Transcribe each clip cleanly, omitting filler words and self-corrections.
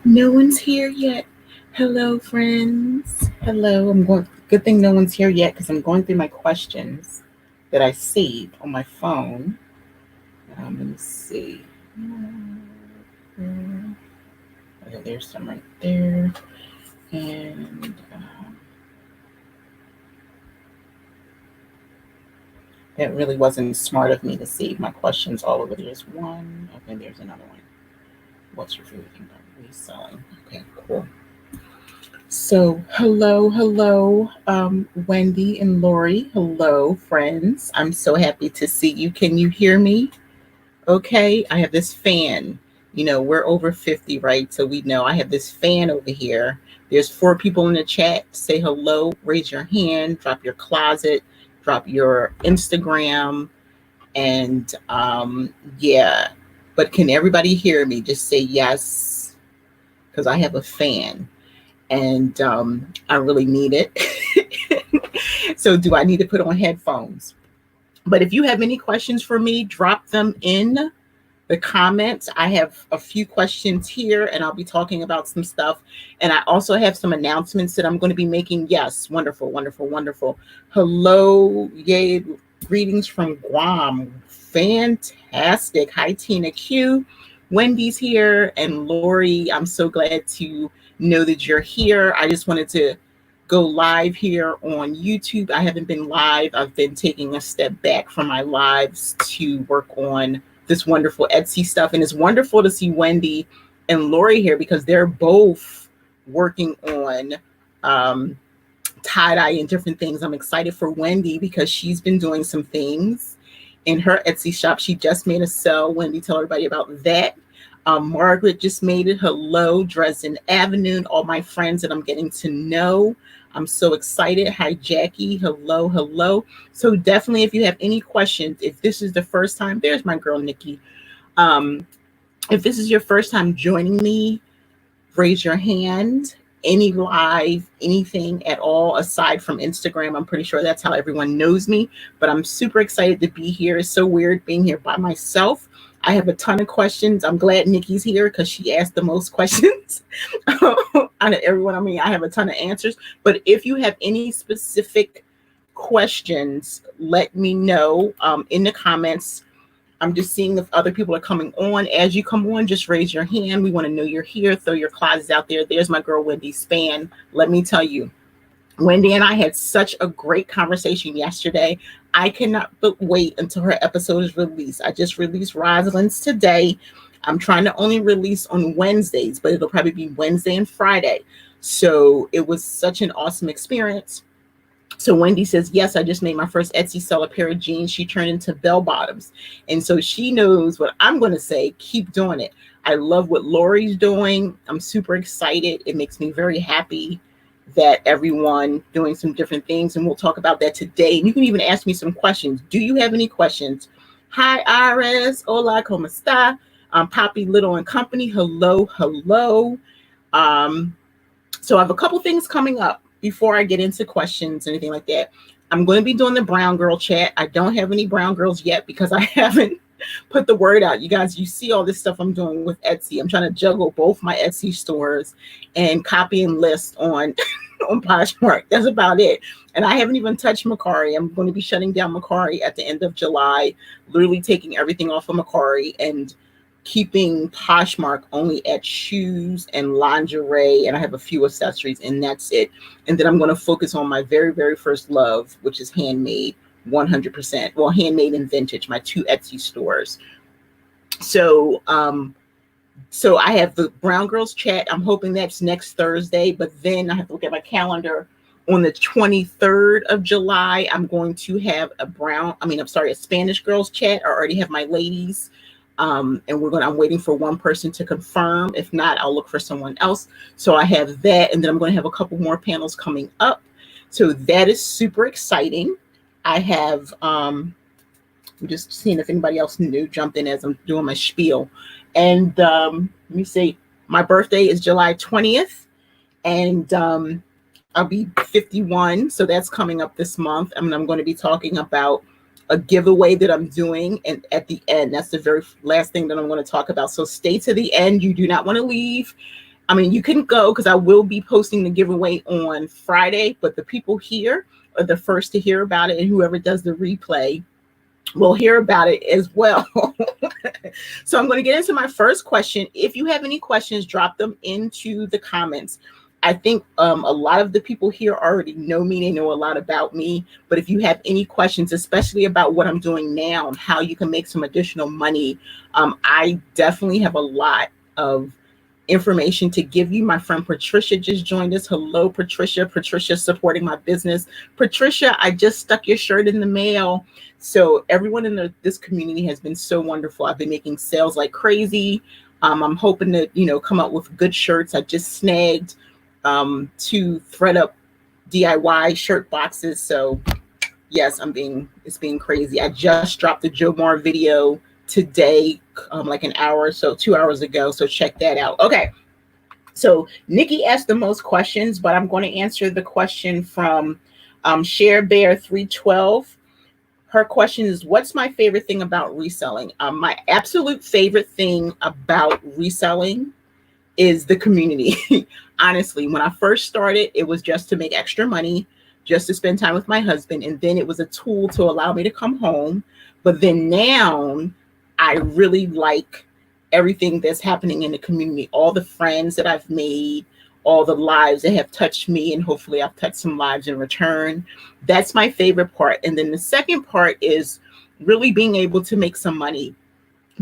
No one's here yet. Hello, friends. Hello. I'm going. Good thing no one's here yet because I'm going through my questions that I saved on my phone. Let me see. Okay, there's some right there, and that really wasn't smart of me to save my questions all over. There's one. Okay, there's another one. What's your favorite thing about reselling? Okay, cool. So, hello, Wendy and Lori. Hello, friends. I'm so happy to see you. Can you hear me? Okay, I have this fan. We're over 50, right? So we know I have this fan over here. There's four people in the chat. Say hello, raise your hand, drop your closet, drop your Instagram, and yeah. But can everybody hear me? Just say yes, because I have a fan and I really need it. So, do I need to put on headphones? But if you have any questions for me, drop them in the comments. I have a few questions here, and I'll be talking about some stuff. And I also have some announcements that I'm going to be making. Yes, wonderful, wonderful, wonderful. Hello, yay, greetings from Guam. Fantastic. Hi, Tina Q. Wendy's here, and Lori, I'm so glad to know that you're here. I just wanted to go live here on YouTube. I haven't been live. I've been taking a step back from my lives to work on this wonderful Etsy stuff. And it's wonderful to see Wendy and Lori here because they're both working on tie-dye and different things. I'm excited for Wendy because she's been doing some things in her Etsy shop. She just made a sell. Wendy, tell everybody about that. Margaret just made it. Hello, Dresden Avenue, all my friends that I'm getting to know. I'm so excited. Hi, Jackie. Hello, hello. So definitely, if you have any questions, if this is the first time, there's my girl, Nikki. If this is your first time joining me, raise your hand. Any live, anything at all aside from Instagram. I'm pretty sure that's how everyone knows me, but I'm super excited to be here. It's so weird being here by myself. I have a ton of questions. I'm glad Nikki's here because she asked the most questions out of everyone. I mean, I have a ton of answers, but if you have any specific questions, let me know in the comments. I'm just seeing if other people are coming on. As you come on, just raise your hand. We want to know you're here. Throw your closets out there. There's my girl, Wendy Span. Let me tell you, Wendy and I had such a great conversation yesterday. I cannot but wait until her episode is released. I just released Rosalind's today. I'm trying to only release on Wednesdays, but it'll probably be Wednesday and Friday. So it was such an awesome experience. So Wendy says, yes, I just made my first Etsy sell, a pair of jeans she turned into bell bottoms. And so she knows what I'm going to say. Keep doing it. I love what Lori's doing. I'm super excited. It makes me very happy that everyone doing some different things. And we'll talk about that today. And you can even ask me some questions. Do you have any questions? Hi, Iris. Hola, ¿cómo está? Poppy Little and Company. Hello, hello. So I have a couple things coming up before I get into questions, anything like that. I'm going to be doing the Brown Girl chat. I don't have any Brown Girls yet because I haven't put the word out. You guys, you see all this stuff I'm doing with Etsy. I'm trying to juggle both my Etsy stores and copy and list on on Poshmark. That's about it. And I haven't even touched Macari. I'm going to be shutting down Macari at the end of July, literally taking everything off of Macari and keeping Poshmark only at shoes and lingerie, and I have a few accessories, and that's it. And then I'm going to focus on my very, very first love, which is handmade 100%. Well, handmade and vintage, my two Etsy stores. So, so I have the Brown Girls chat. I'm hoping that's next Thursday, but then I have to look at my calendar. On the 23rd of July, I'm going to have a Spanish Girls chat. I already have my ladies. And I'm waiting for one person to confirm. If not, I'll look for someone else. So I have that. And then I'm going to have a couple more panels coming up. So that is super exciting. I have, I'm just seeing if anybody else new jumped in as I'm doing my spiel. And let me see, my birthday is July 20th. And I'll be 51. So that's coming up this month. I'm going to be talking about a giveaway that I'm doing, and at the end, that's the very last thing that I'm going to talk about. So stay to the end. You do not want to leave. I mean, you can go because I will be posting the giveaway on Friday, but the people here are the first to hear about it, and whoever does the replay will hear about it as well. So I'm going to get into my first question. If you have any questions, drop them into the comments. I think a lot of the people here already know me. They know a lot about me. But if you have any questions, especially about what I'm doing now and how you can make some additional money, I definitely have a lot of information to give you. My friend Patricia just joined us. Hello, Patricia. Patricia supporting my business. Patricia, I just stuck your shirt in the mail. So everyone in this community has been so wonderful. I've been making sales like crazy. I'm hoping to, come up with good shirts. I just snagged 2 thread up DIY shirt boxes. So yes, it's being crazy. I just dropped the Joe Mar video today, like an hour or so, 2 hours ago. So check that out. Okay. So Nikki asked the most questions, but I'm going to answer the question from Share Bear 312. Her question is, what's my favorite thing about reselling? My absolute favorite thing about reselling is the community. Honestly, when I first started, it was just to make extra money, just to spend time with my husband. And then it was a tool to allow me to come home. But then now I really like everything that's happening in the community, all the friends that I've made, all the lives that have touched me, and hopefully I've touched some lives in return. That's my favorite part. And then the second part is really being able to make some money,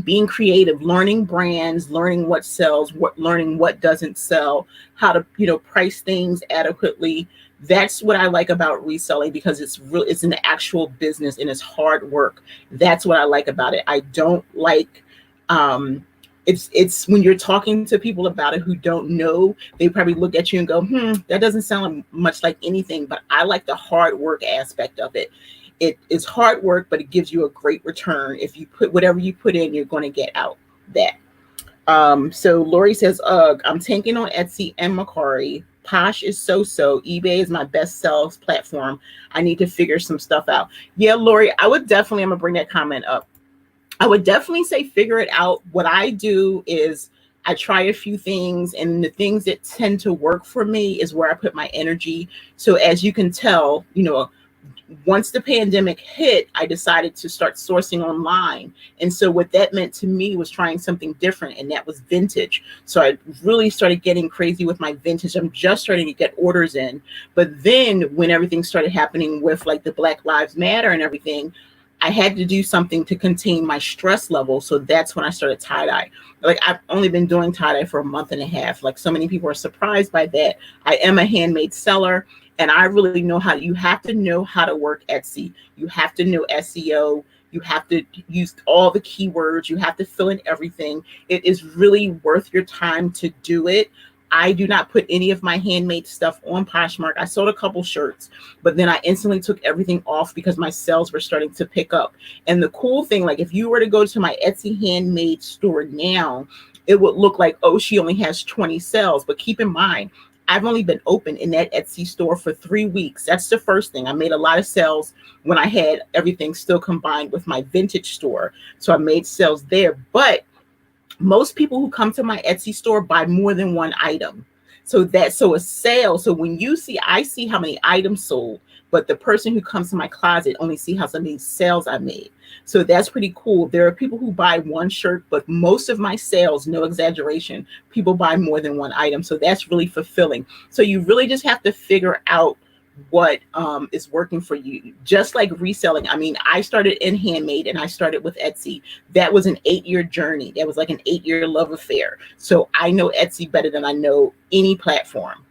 being creative, learning brands, learning what sells, learning what doesn't sell, how to, price things adequately. That's what I like about reselling, because it's an actual business and it's hard work. That's what I like about it. I don't like, it's when you're talking to people about it who don't know, they probably look at you and go, that doesn't sound much like anything. But I like the hard work aspect of it. It is hard work, but it gives you a great return. If you put whatever you put in, you're going to get out that. So Lori says, I'm tanking on Etsy and Mercari. Posh is so-so. eBay is my best sales platform. I need to figure some stuff out. Yeah, Lori, I'm going to bring that comment up. I would definitely say figure it out. What I do is I try a few things, and the things that tend to work for me is where I put my energy. So as you can tell, once the pandemic hit, I decided to start sourcing online. And so what that meant to me was trying something different, and that was vintage. So I really started getting crazy with my vintage. I'm just starting to get orders in. But then when everything started happening with like the Black Lives Matter and everything, I had to do something to contain my stress level. So that's when I started tie-dye. Like, I've only been doing tie-dye for a month and a half. Like, so many people are surprised by that. I am a handmade seller, and I really know you have to know how to work Etsy. You have to know SEO. You have to use all the keywords. You have to fill in everything. It is really worth your time to do it. I do not put any of my handmade stuff on Poshmark. I sold a couple shirts, but then I instantly took everything off because my sales were starting to pick up. And the cool thing, like if you were to go to my Etsy handmade store now, it would look like, oh, she only has 20 sales. But keep in mind, I've only been open in that Etsy store for 3 weeks. That's the first thing. I made a lot of sales when I had everything still combined with my vintage store. So I made sales there. But most people who come to my Etsy store buy more than one item. So a sale. So when I see how many items sold, but the person who comes to my closet only see how many sales I made. So that's pretty cool. There are people who buy one shirt, but most of my sales, no exaggeration, people buy more than one item. So that's really fulfilling. So you really just have to figure out what is working for you. Just like reselling. I mean, I started in handmade and I started with Etsy. That was an 8-year journey. That was like an 8-year love affair. So I know Etsy better than I know any platform.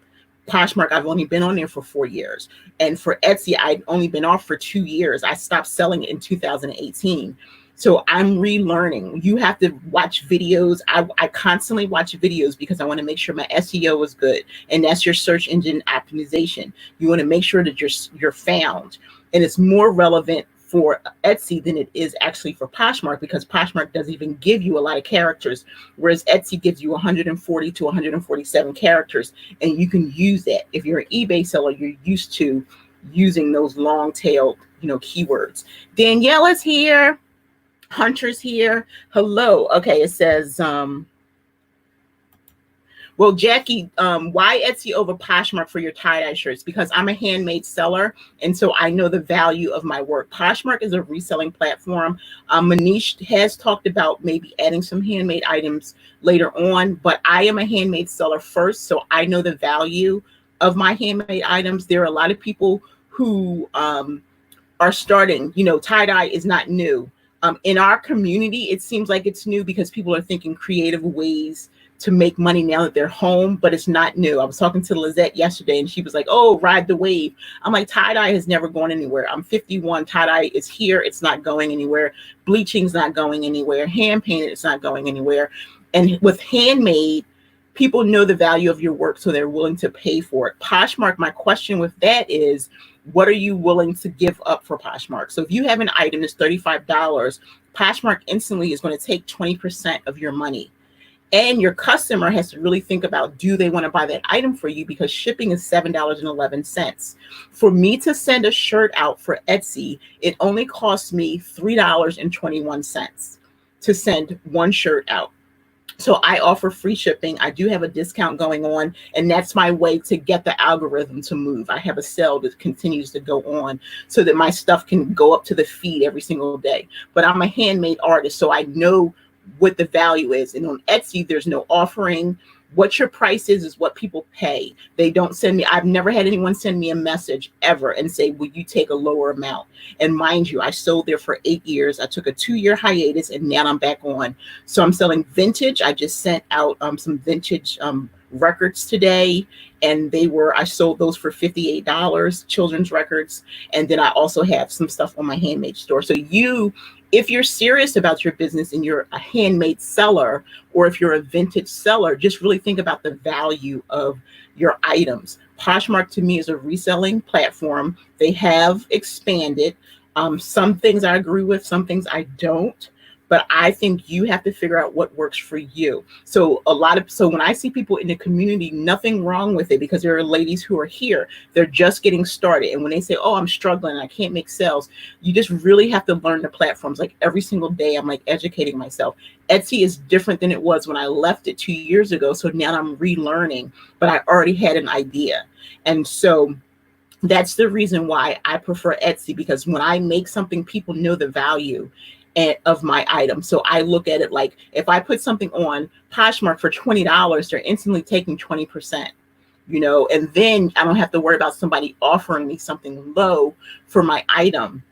Poshmark, I've only been on there for 4 years. And for Etsy, I'd only been off for 2 years. I stopped selling it in 2018. So I'm relearning. You have to watch videos. I constantly watch videos because I want to make sure my SEO is good. And that's your search engine optimization. You want to make sure that you're found. And it's more relevant for Etsy than it is actually for Poshmark, because Poshmark doesn't even give you a lot of characters, whereas Etsy gives you 140 to 147 characters, and you can use that. If you're an eBay seller, you're used to using those long-tailed keywords. Danielle is here. Hunter's here. Hello. Okay, it says, well, Jackie, why Etsy over Poshmark for your tie-dye shirts? Because I'm a handmade seller, and so I know the value of my work. Poshmark is a reselling platform. Manish has talked about maybe adding some handmade items later on, but I am a handmade seller first, so I know the value of my handmade items. There are a lot of people who are starting, tie-dye is not new. In our community, it seems like it's new because people are thinking creative ways to make money now that they're home, but it's not new. I was talking to Lizette yesterday and she was like, oh, ride the wave. I'm like, tie-dye has never gone anywhere. I'm 51, tie-dye is here. It's not going anywhere. Bleaching's not going anywhere. Hand painted, it's not going anywhere. And with handmade, people know the value of your work, so they're willing to pay for it. Poshmark, my question with that is, what are you willing to give up for Poshmark? So if you have an item that's $35, Poshmark instantly is going to take 20% of your money. And your customer has to really think about, do they want to buy that item for you? Because shipping is $7.11. For me to send a shirt out for Etsy, it only costs me $3.21 to send one shirt out. So I offer free shipping. I do have a discount going on, and that's my way to get the algorithm to move. I have a sale that continues to go on so that my stuff can go up to the feed every single day. But I'm a handmade artist, so I know what the value is. And on Etsy, there's no offering. What your price is what people pay. They don't send me, I've never had anyone send me a message ever and say, will you take a lower amount? And mind you, I sold there for 8 years. I took a 2-year hiatus and now I'm back on. So I'm selling vintage. I just sent out some vintage records today, and I sold those for $58, children's records. And then I also have some stuff on my handmade store. So if you're serious about your business and you're a handmade seller, or if you're a vintage seller, just really think about the value of your items. Poshmark to me is a reselling platform. They have expanded. Some things I agree with, some things I don't. But I think you have to figure out what works for you. So when I see people in the community, nothing wrong with it, because there are ladies who are here, they're just getting started. And when they say, oh, I'm struggling, I can't make sales, you just really have to learn the platforms. Like every single day, I'm like educating myself. Etsy is different than it was when I left it 2 years ago. So now I'm relearning, but I already had an idea. And so that's the reason why I prefer Etsy, because when I make something, people know the value of my item. So I look at it like, if I put something on Poshmark for $20, they're instantly taking 20%, and then I don't have to worry about somebody offering me something low for my item,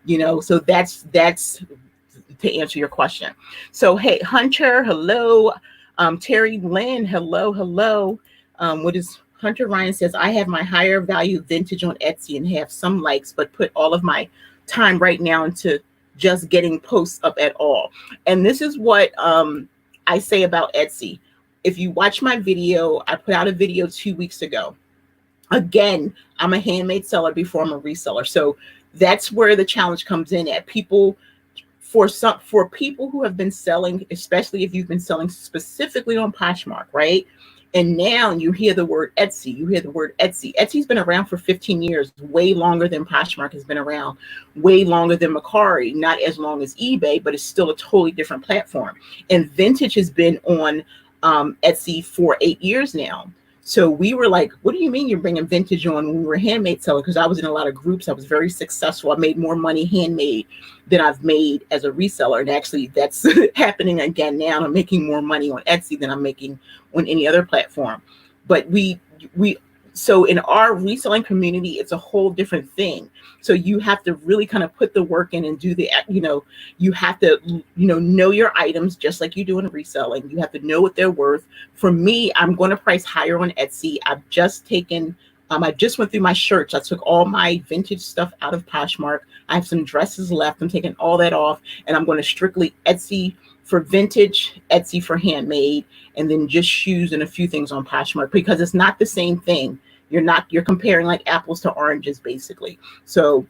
so that's to answer your question. So, hey, Hunter, hello. Terry Lynn, hello. What is Hunter Ryan says, I have my higher value vintage on Etsy and have some likes, but put all of my time right now into just getting posts up at all. And this is what I say about Etsy. If you watch my video, I put out a video 2 weeks ago. Again, I'm a handmade seller before I'm a reseller. So that's where the challenge comes in at for people who have been selling, especially if you've been selling specifically on Poshmark, right? And now you hear the word Etsy. Etsy's been around for 15 years, way longer than Poshmark has been around, way longer than Mercari, not as long as eBay, but it's still a totally different platform. And vintage has been on Etsy for 8 years now. So we were like, what do you mean you're bringing vintage on when we were handmade seller? Because I was in a lot of groups. I was very successful. I made more money handmade than I've made as a reseller. And actually that's happening again now. I'm making more money on Etsy than I'm making on any other platform. But so in our reselling community, it's a whole different thing. So you have to really kind of put the work in and do you have to, know your items just like you do in reselling. You have to know what they're worth. For me, I'm going to price higher on Etsy. I just went through my shirts. I took all my vintage stuff out of Poshmark. I have some dresses left. I'm taking all that off, and I'm going to strictly Etsy for vintage, Etsy for handmade, and then just shoes and a few things on Poshmark, because it's not the same thing. You're comparing like apples to oranges, basically. So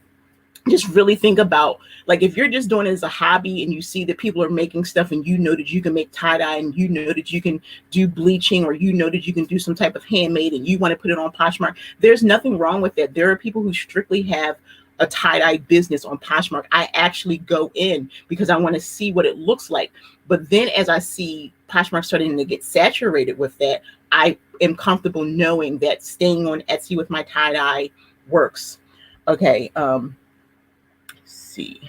just really think about, like, if you're just doing it as a hobby and you see that people are making stuff and you know that you can make tie-dye and you know that you can do bleaching, or you know that you can do some type of handmade and you want to put it on Poshmark, there's nothing wrong with that. There are people who strictly have a tie-dye business on Poshmark. I actually go in because I want to see what it looks like. But then as I see Poshmark starting to get saturated with that, I am comfortable knowing that staying on Etsy with my tie-dye works. Okay, let's see.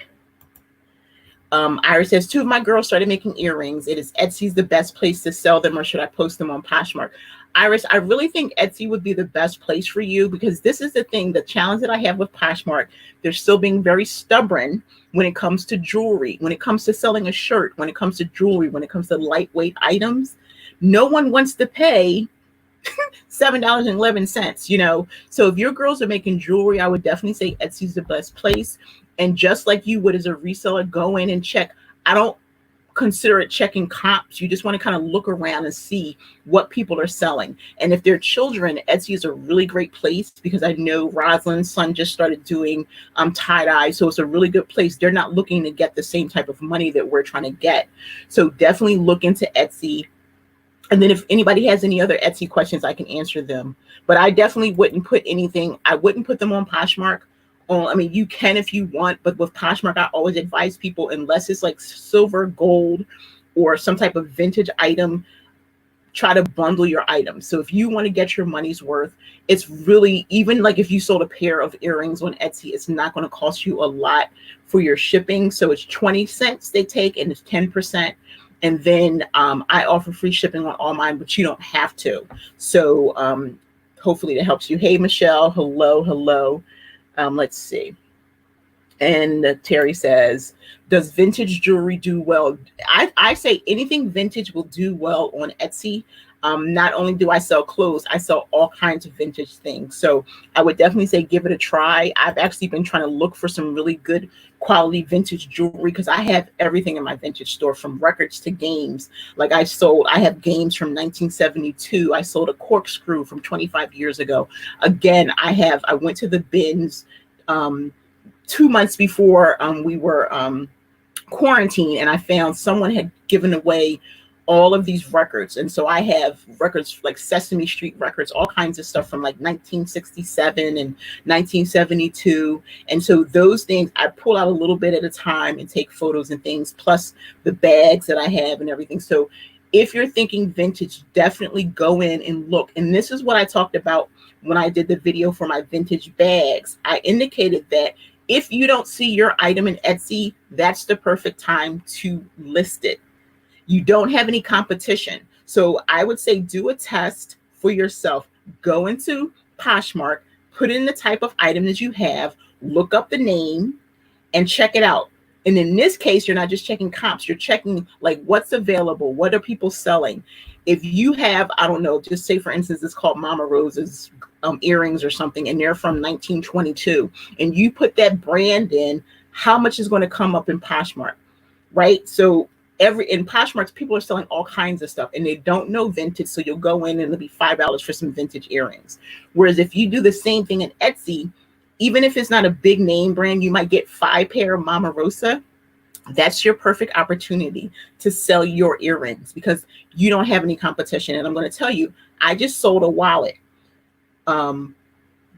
Iris says, 2 of my girls started making earrings. Is Etsy's the best place to sell them, or should I post them on Poshmark? Iris, I really think Etsy would be the best place for you, because this is the thing, the challenge that I have with Poshmark. They're still being very stubborn when it comes to jewelry, when it comes to selling a shirt, when it comes to jewelry, when it comes to lightweight items. No one wants to pay $7.11, you know. So if your girls are making jewelry, I would definitely say Etsy's the best place. And just like you would as a reseller, go in and check. I don't consider it checking comps. You just want to kind of look around and see what people are selling. And if they're children, Etsy is a really great place, because I know Rosalind's son just started doing tie-dye. So it's a really good place. They're not looking to get the same type of money that we're trying to get. So definitely look into Etsy. And then if anybody has any other Etsy questions, I can answer them. But I definitely wouldn't put anything, I wouldn't put them on Poshmark. I mean, you can if you want, but with Poshmark, I always advise people, unless it's like silver, gold, or some type of vintage item, try to bundle your items. So if you want to get your money's worth, it's really, even like if you sold a pair of earrings on Etsy, it's not going to cost you a lot for your shipping. So it's 20 cents they take, and it's 10%. And then I offer free shipping on all mine, but you don't have to. So hopefully that helps you. Hey, Michelle. Hello, hello. Let's see. And Terry says, does vintage jewelry do well? I say anything vintage will do well on Etsy. Not only do I sell clothes, I sell all kinds of vintage things. So I would definitely say give it a try. I've actually been trying to look for some really good quality vintage jewelry, because I have everything in my vintage store, from records to games. Like I have games from 1972. I sold a corkscrew from 25 years ago. Again, I went to the bins 2 months before we were quarantined, and I found someone had given away all of these records. And so I have records like Sesame Street records, all kinds of stuff from like 1967 and 1972. And so those things, I pull out a little bit at a time and take photos and things, plus the bags that I have and everything. So if you're thinking vintage, definitely go in and look. And this is what I talked about when I did the video for my vintage bags. I indicated that if you don't see your item in Etsy, that's the perfect time to list it. You don't have any competition. So I would say do a test for yourself. Go into Poshmark, put in the type of item that you have, look up the name, and check it out. And in this case, you're not just checking comps, you're checking like what's available, what are people selling. If you have, I don't know, just say for instance, it's called Mama Rose's earrings or something, and they're from 1922, and you put that brand in, how much is going to come up in Poshmark, right? So in Poshmark, people are selling all kinds of stuff, and they don't know vintage, so you'll go in and it'll be $5 for some vintage earrings. Whereas if you do the same thing in Etsy, even if it's not a big name brand, you might get 5 pair of Mama Rosa. That's your perfect opportunity to sell your earrings, because you don't have any competition. And I'm going to tell you, I just sold a wallet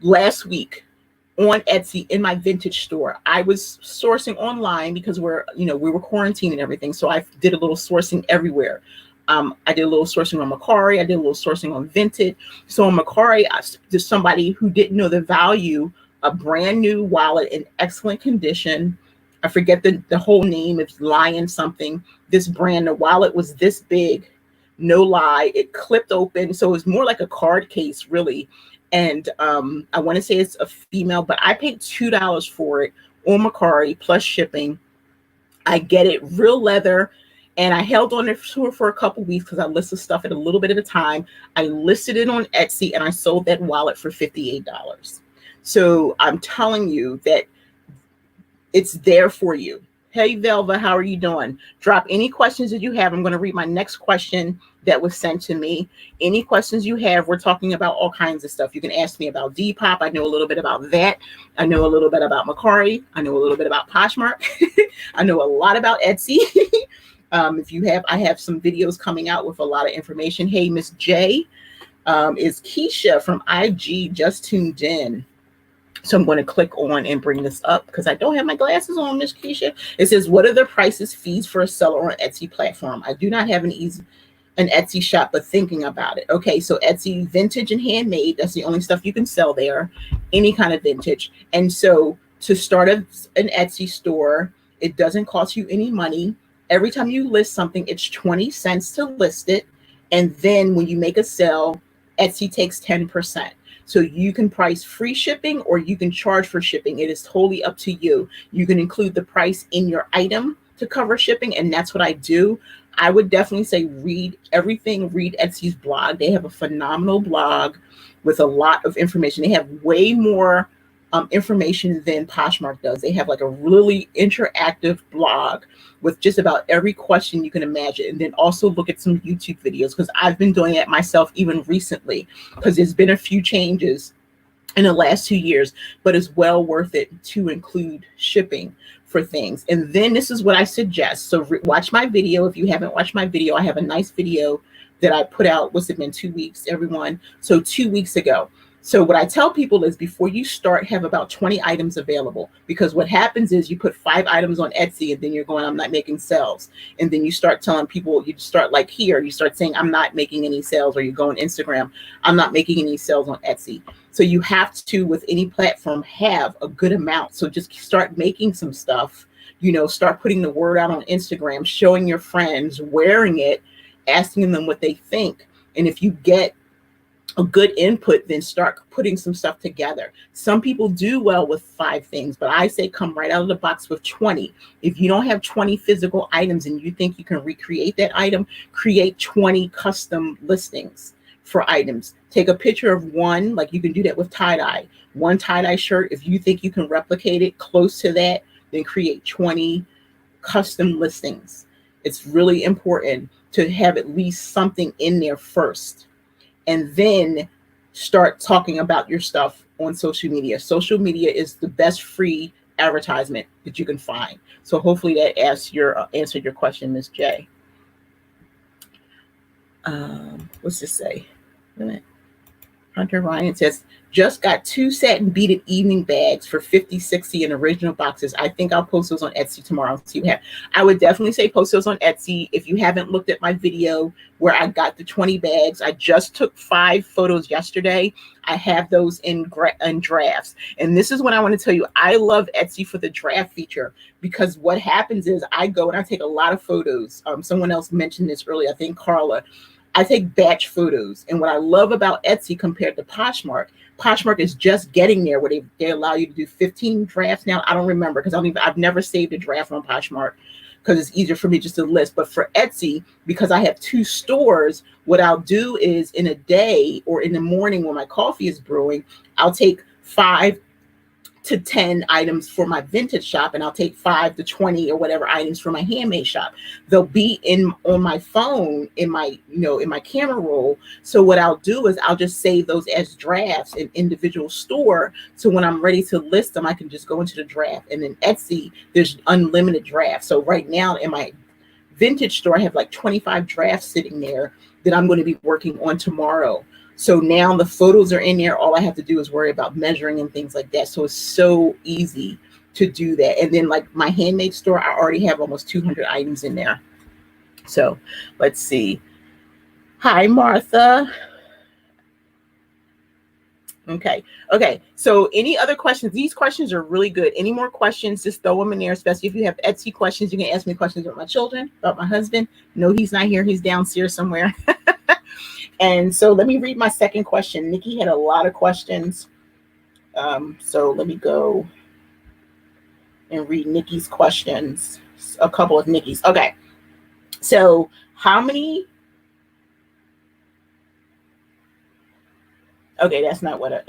last week on Etsy in my vintage store. I was sourcing online because we were quarantined and everything. So I did a little sourcing everywhere. I did a little sourcing on Mercari. I did a little sourcing on Vinted. So on Mercari, there's somebody who didn't know the value, a brand new wallet in excellent condition. I forget the whole name. It's Lion something. This brand, the wallet was this big, no lie. It clipped open. So it was more like a card case, really. And I want to say it's a female, but I paid $2 for it on Mercari plus shipping. I get it real leather, and I held on to it for a couple weeks because I listed stuff at a little bit at a time. I listed it on Etsy, and I sold that wallet for $58. So I'm telling you that it's there for you. Hey, Velva, how are you doing? Drop any questions that you have. I'm going to read my next question that was sent to me. Any questions you have, we're talking about all kinds of stuff. You can ask me about Depop. I know a little bit about that. I know a little bit about Mercari. I know a little bit about Poshmark. I know a lot about Etsy. I have some videos coming out with a lot of information. Hey, Miss J, is Keisha from IG just tuned in. So I'm going to click on and bring this up because I don't have my glasses on, Miss Keisha. It says, what are the prices, fees for a seller on Etsy platform? I do not have an Etsy shop, but thinking about it. Okay, so Etsy vintage and handmade, that's the only stuff you can sell there, any kind of vintage. And so to start an Etsy store, it doesn't cost you any money. Every time you list something, it's 20 cents to list it. And then when you make a sale, Etsy takes 10%. So you can price free shipping or you can charge for shipping. It is totally up to you. You can include the price in your item to cover shipping, and that's what I do. I would definitely say read everything, read Etsy's blog. They have a phenomenal blog with a lot of information. They have way more information than Poshmark does. They have like a really interactive blog with just about every question you can imagine. And then also look at some YouTube videos because I've been doing it myself even recently because there's been a few changes in the last 2 years, but it's well worth it to include shipping for things. And then this is what I suggest. So watch my video. If you haven't watched my video, I have a nice video that I put out. What's it been, 2 weeks, everyone? So 2 weeks ago. So what I tell people is before you start, have about 20 items available, because what happens is you put 5 items on Etsy and then you're going, I'm not making sales. And then you start telling people, you start like here, you start saying, I'm not making any sales, or you go on Instagram, I'm not making any sales on Etsy. So you have to, with any platform, have a good amount. So just start making some stuff, start putting the word out on Instagram, showing your friends, wearing it, asking them what they think. And if you get a good input, then start putting some stuff together. Some people do well with 5 things, but I say come right out of the box with 20. If you don't have 20 physical items and you think you can recreate that item, create 20 custom listings for items. Take a picture of one, like you can do that with tie-dye. One tie-dye shirt, if you think you can replicate it close to that, then create 20 custom listings. It's really important to have at least something in there first, and then start talking about your stuff on social media. Social media is the best free advertisement that you can find. So hopefully that answered your question, Ms. J. What's this say? Wait a minute. Hunter Ryan says, just got 2 satin beaded evening bags for 50, 60 in original boxes. I think I'll post those on Etsy tomorrow. See what happens. I would definitely say post those on Etsy. If you haven't looked at my video where I got the 20 bags, I just took 5 photos yesterday. I have those in drafts. And this is what I want to tell you. I love Etsy for the draft feature, because what happens is I go and I take a lot of photos. Someone else mentioned this earlier, I think Carla. I take batch photos. And what I love about Etsy compared to Poshmark is just getting there where they allow you to do 15 drafts now. I don't remember because I've never saved a draft on Poshmark because it's easier for me just to list. But for Etsy, because I have 2 stores, what I'll do is in a day or in the morning when my coffee is brewing, I'll take 5 to 10 items for my vintage shop, and I'll take 5 to 20 or whatever items for my handmade shop. They'll be on my phone, in my camera roll. So what I'll do is I'll just save those as drafts in individual store. So when I'm ready to list them, I can just go into the draft. And then Etsy, there's unlimited drafts. So right now in my vintage store, I have like 25 drafts sitting there that I'm going to be working on tomorrow. So now the photos are in there. All I have to do is worry about measuring and things like that. So it's so easy to do that. And then like my handmade store, I already have almost 200 items in there. So let's see. Hi, Martha. Okay. So any other questions? These questions are really good. Any more questions, just throw them in there, especially if you have Etsy questions. You can ask me questions about my children, about my husband. No, he's not here. He's downstairs somewhere. And so let me read my second question. Nikki had a lot of questions. So let me go and read Nikki's questions. A couple of Nikki's. Okay. So how many? Okay, that's not what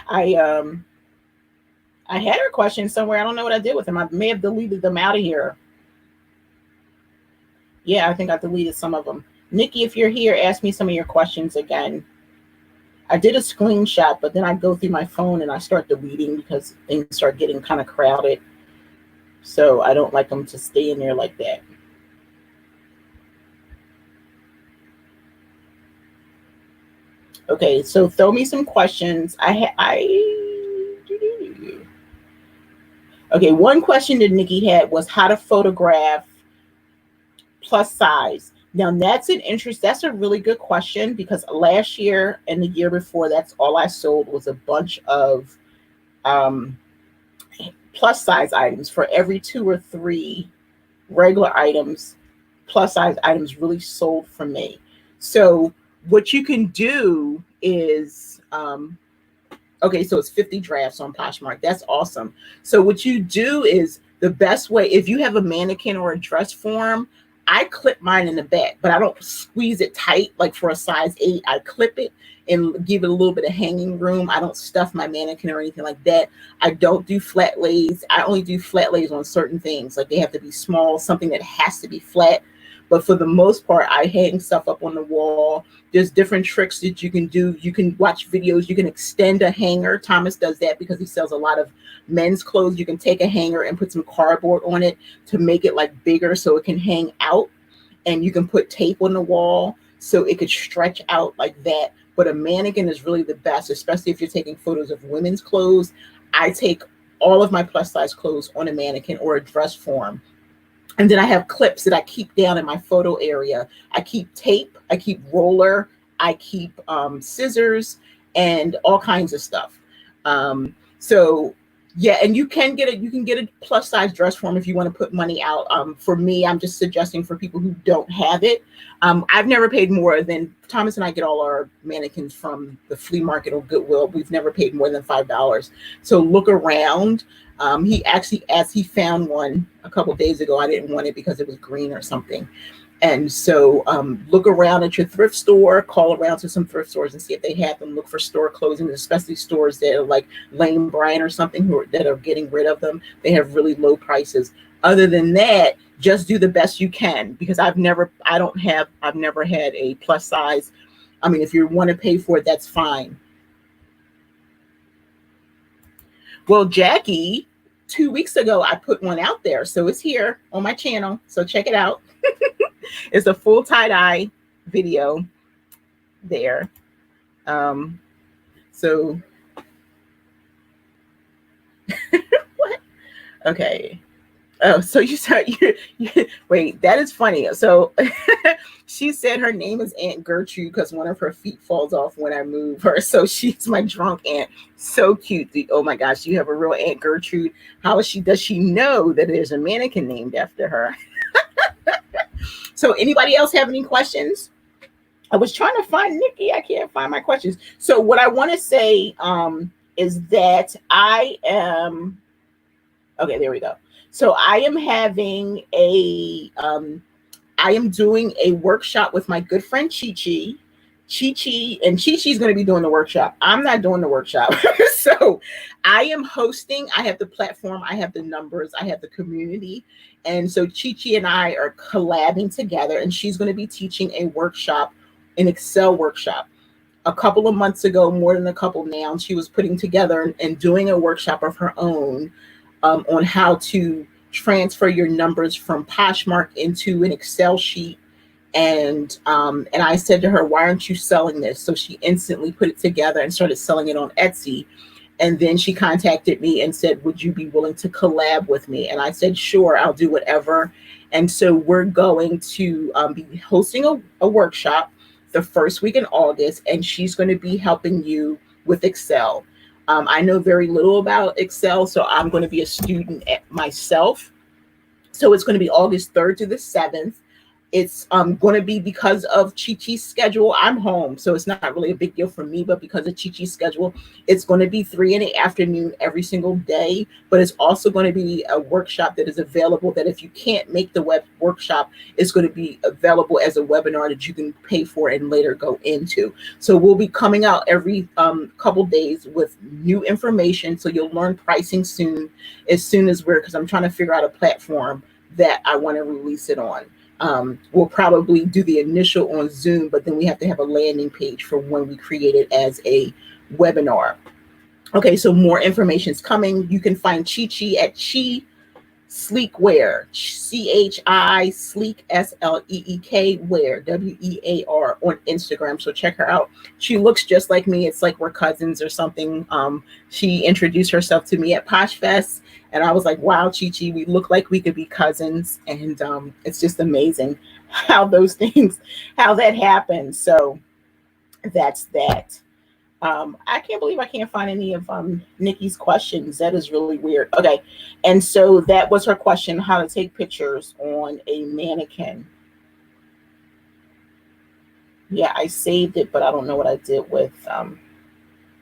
I had her question somewhere. I don't know what I did with them. I may have deleted them out of here. Yeah, I think I deleted some of them. Nikki, if you're here, ask me some of your questions again. I did a screenshot, but then I go through my phone and I start deleting because things start getting kind of crowded. So I don't like them to stay in there like that. Okay, so throw me some questions. Okay, one question that Nikki had was how to photograph plus size. Now that's a really good question because last year and the year before, that's all I sold was a bunch of um, plus size items. For every 2 or 3 regular items, plus size items really sold for me. So what you can do is okay, so it's 50 drafts on Poshmark. That's awesome. So what you do is the best way, if you have a mannequin or a dress form, I clip mine in the back, but I don't squeeze it tight like for a size 8. I clip it and give it a little bit of hanging room. I don't stuff my mannequin or anything like that. I don't do flat lays. I only do flat lays on certain things. Like they have to be small, something that has to be flat. But for the most part, I hang stuff up on the wall. There's different tricks that you can do. You can watch videos. You can extend a hanger. Thomas does that because he sells a lot of men's clothes. You can take a hanger and put some cardboard on it to make it like bigger so it can hang out. And you can put tape on the wall so it could stretch out like that. But a mannequin is really the best, especially if you're taking photos of women's clothes. I take all of my plus size clothes on a mannequin or a dress form. And then I have clips that I keep down in my photo area. I keep tape, I keep roller, I keep scissors, and all kinds of stuff. So yeah, and you can get a plus size dress form if you want to put money out. For me, I'm just suggesting for people who don't have it. I've never paid more than Thomas and I get all our mannequins from the flea market or Goodwill. We've never paid more than $5. So look around. He actually, as he found one a couple of days ago, I didn't want it because it was green or something. And so look around at your thrift store, call around to some thrift stores and see if they have them. Look for store closings, especially stores that are like Lane Bryant or something that are getting rid of them. They have really low prices. Other than that, just do the best you can because I've never had a plus size. I mean, if you want to pay for it, that's fine. Well, Jackie, 2 weeks ago, I put one out there. So it's here on my channel. So check it out. It's a full tie-dye video there. So what? Okay. Oh, so you said wait, that is funny. So she said her name is Aunt Gertrude because one of her feet falls off when I move her. So she's my drunk aunt. So cute. Oh my gosh, you have a real Aunt Gertrude. Does she know that there's a mannequin named after her? So anybody else have any questions? I was trying to find Nikki. I can't find my questions. So what I want to say is that I am, okay, there we go. So I am doing a workshop with my good friend Chi-Chi. And Chi-Chi's going to be doing the workshop. I'm not doing the workshop. So I am hosting. I have the platform. I have the numbers. I have the community. And so Chi-Chi and I are collabing together, and she's going to be teaching a workshop, an Excel workshop. A couple of months ago, more than a couple now, she was putting together and doing a workshop of her own on how to transfer your numbers from Poshmark into an Excel sheet. And I said to her, why aren't you selling this? So she instantly put it together and started selling it on Etsy. And then she contacted me and said, would you be willing to collab with me? And I said, sure, I'll do whatever. And so we're going to be hosting a workshop the first week in August, and she's going to be helping you with Excel. I know very little about Excel, so I'm going to be a student myself. So it's going to be August 3rd to the 7th. It's going to be because of Chi-Chi's schedule. I'm home, so it's not really a big deal for me, but because of Chi-Chi's schedule, it's going to be 3 in the afternoon every single day. But it's also going to be a workshop that is available that if you can't make the web workshop, it's going to be available as a webinar that you can pay for and later go into. So we'll be coming out every couple days with new information. So you'll learn pricing soon as because I'm trying to figure out a platform that I want to release it on. We'll probably do the initial on Zoom, but then we have to have a landing page for when we create it as a webinar. Okay, so more information is coming. You can find Chi-Chi at Sleekwear, CHI Sleek SLEEK Wear, WEAR on Instagram. So check her out. She looks just like me. It's like we're cousins or something. She introduced herself to me at Posh Fest, and I was like, wow, Chi Chi, we look like we could be cousins. And it's just amazing how those things, how that happens. So that's that. I can't believe I can't find any of Nikki's questions. That is really weird. Okay. And so that was her question, how to take pictures on a mannequin. Yeah, I saved it, but I don't know what I did with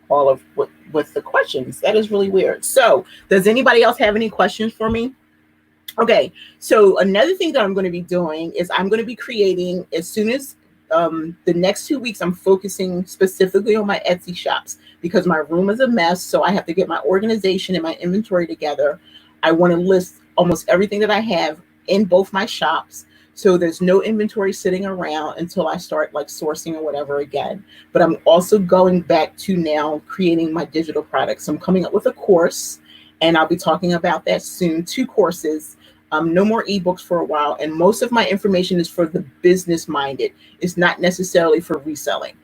all of with the questions. That is really weird. So does anybody else have any questions for me? Okay, so another thing that I'm going to be doing is I'm going to be creating, as soon as the next 2 weeks, I'm focusing specifically on my Etsy shops because my room is a mess. So I have to get my organization and my inventory together. I want to list almost everything that I have in both my shops. So there's no inventory sitting around until I start like sourcing or whatever again. But I'm also going back to now creating my digital products. So I'm coming up with a course, and I'll be talking about that soon. 2 courses. No more ebooks for a while. And most of my information is for the business minded. It's not necessarily for reselling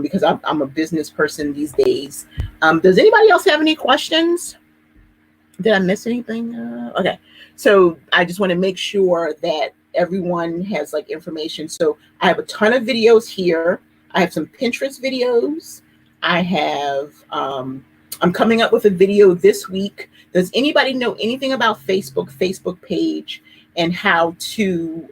because I'm a business person these days. Does anybody else have any questions? Did I miss anything? Okay. So I just want to make sure that everyone has like information. So I have a ton of videos here. I have some Pinterest videos. I have, I'm coming up with a video this week. Does anybody know anything about Facebook page, and how to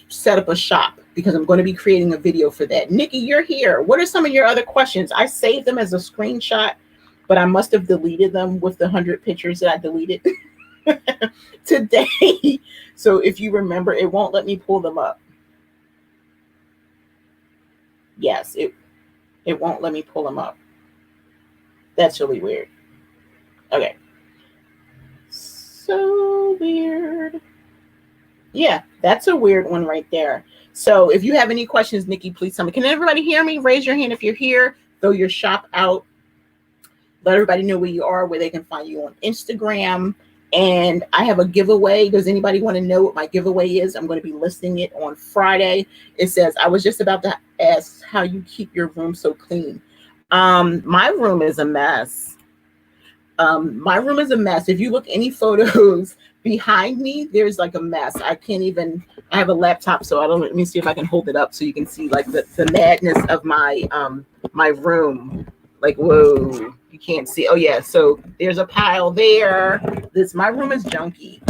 set up a shop? Because I'm going to be creating a video for that. Nikki, you're here. What are some of your other questions? I saved them as a screenshot, but I must have deleted them with the 100 pictures that I deleted today. So if you remember, it won't let me pull them up. Yes, it won't let me pull them up. That's really weird. Okay. So weird. Yeah, that's a weird one right there. So if you have any questions, Nikki, please tell me. Can everybody hear me? Raise your hand if you're here. Throw your shop out. Let everybody know where you are, where they can find you on Instagram. And I have a giveaway. Does anybody want to know what my giveaway is? I'm going to be listing it on Friday. It says, I was just about to ask how you keep your room so clean. My room is a mess. My room is a mess. If you look any photos behind me, there's like a mess. I can't even, I have a laptop, so let me see if I can hold it up so you can see like the madness of my my room. Like, whoa, you can't see. Oh yeah, so there's a pile there. My room is junky.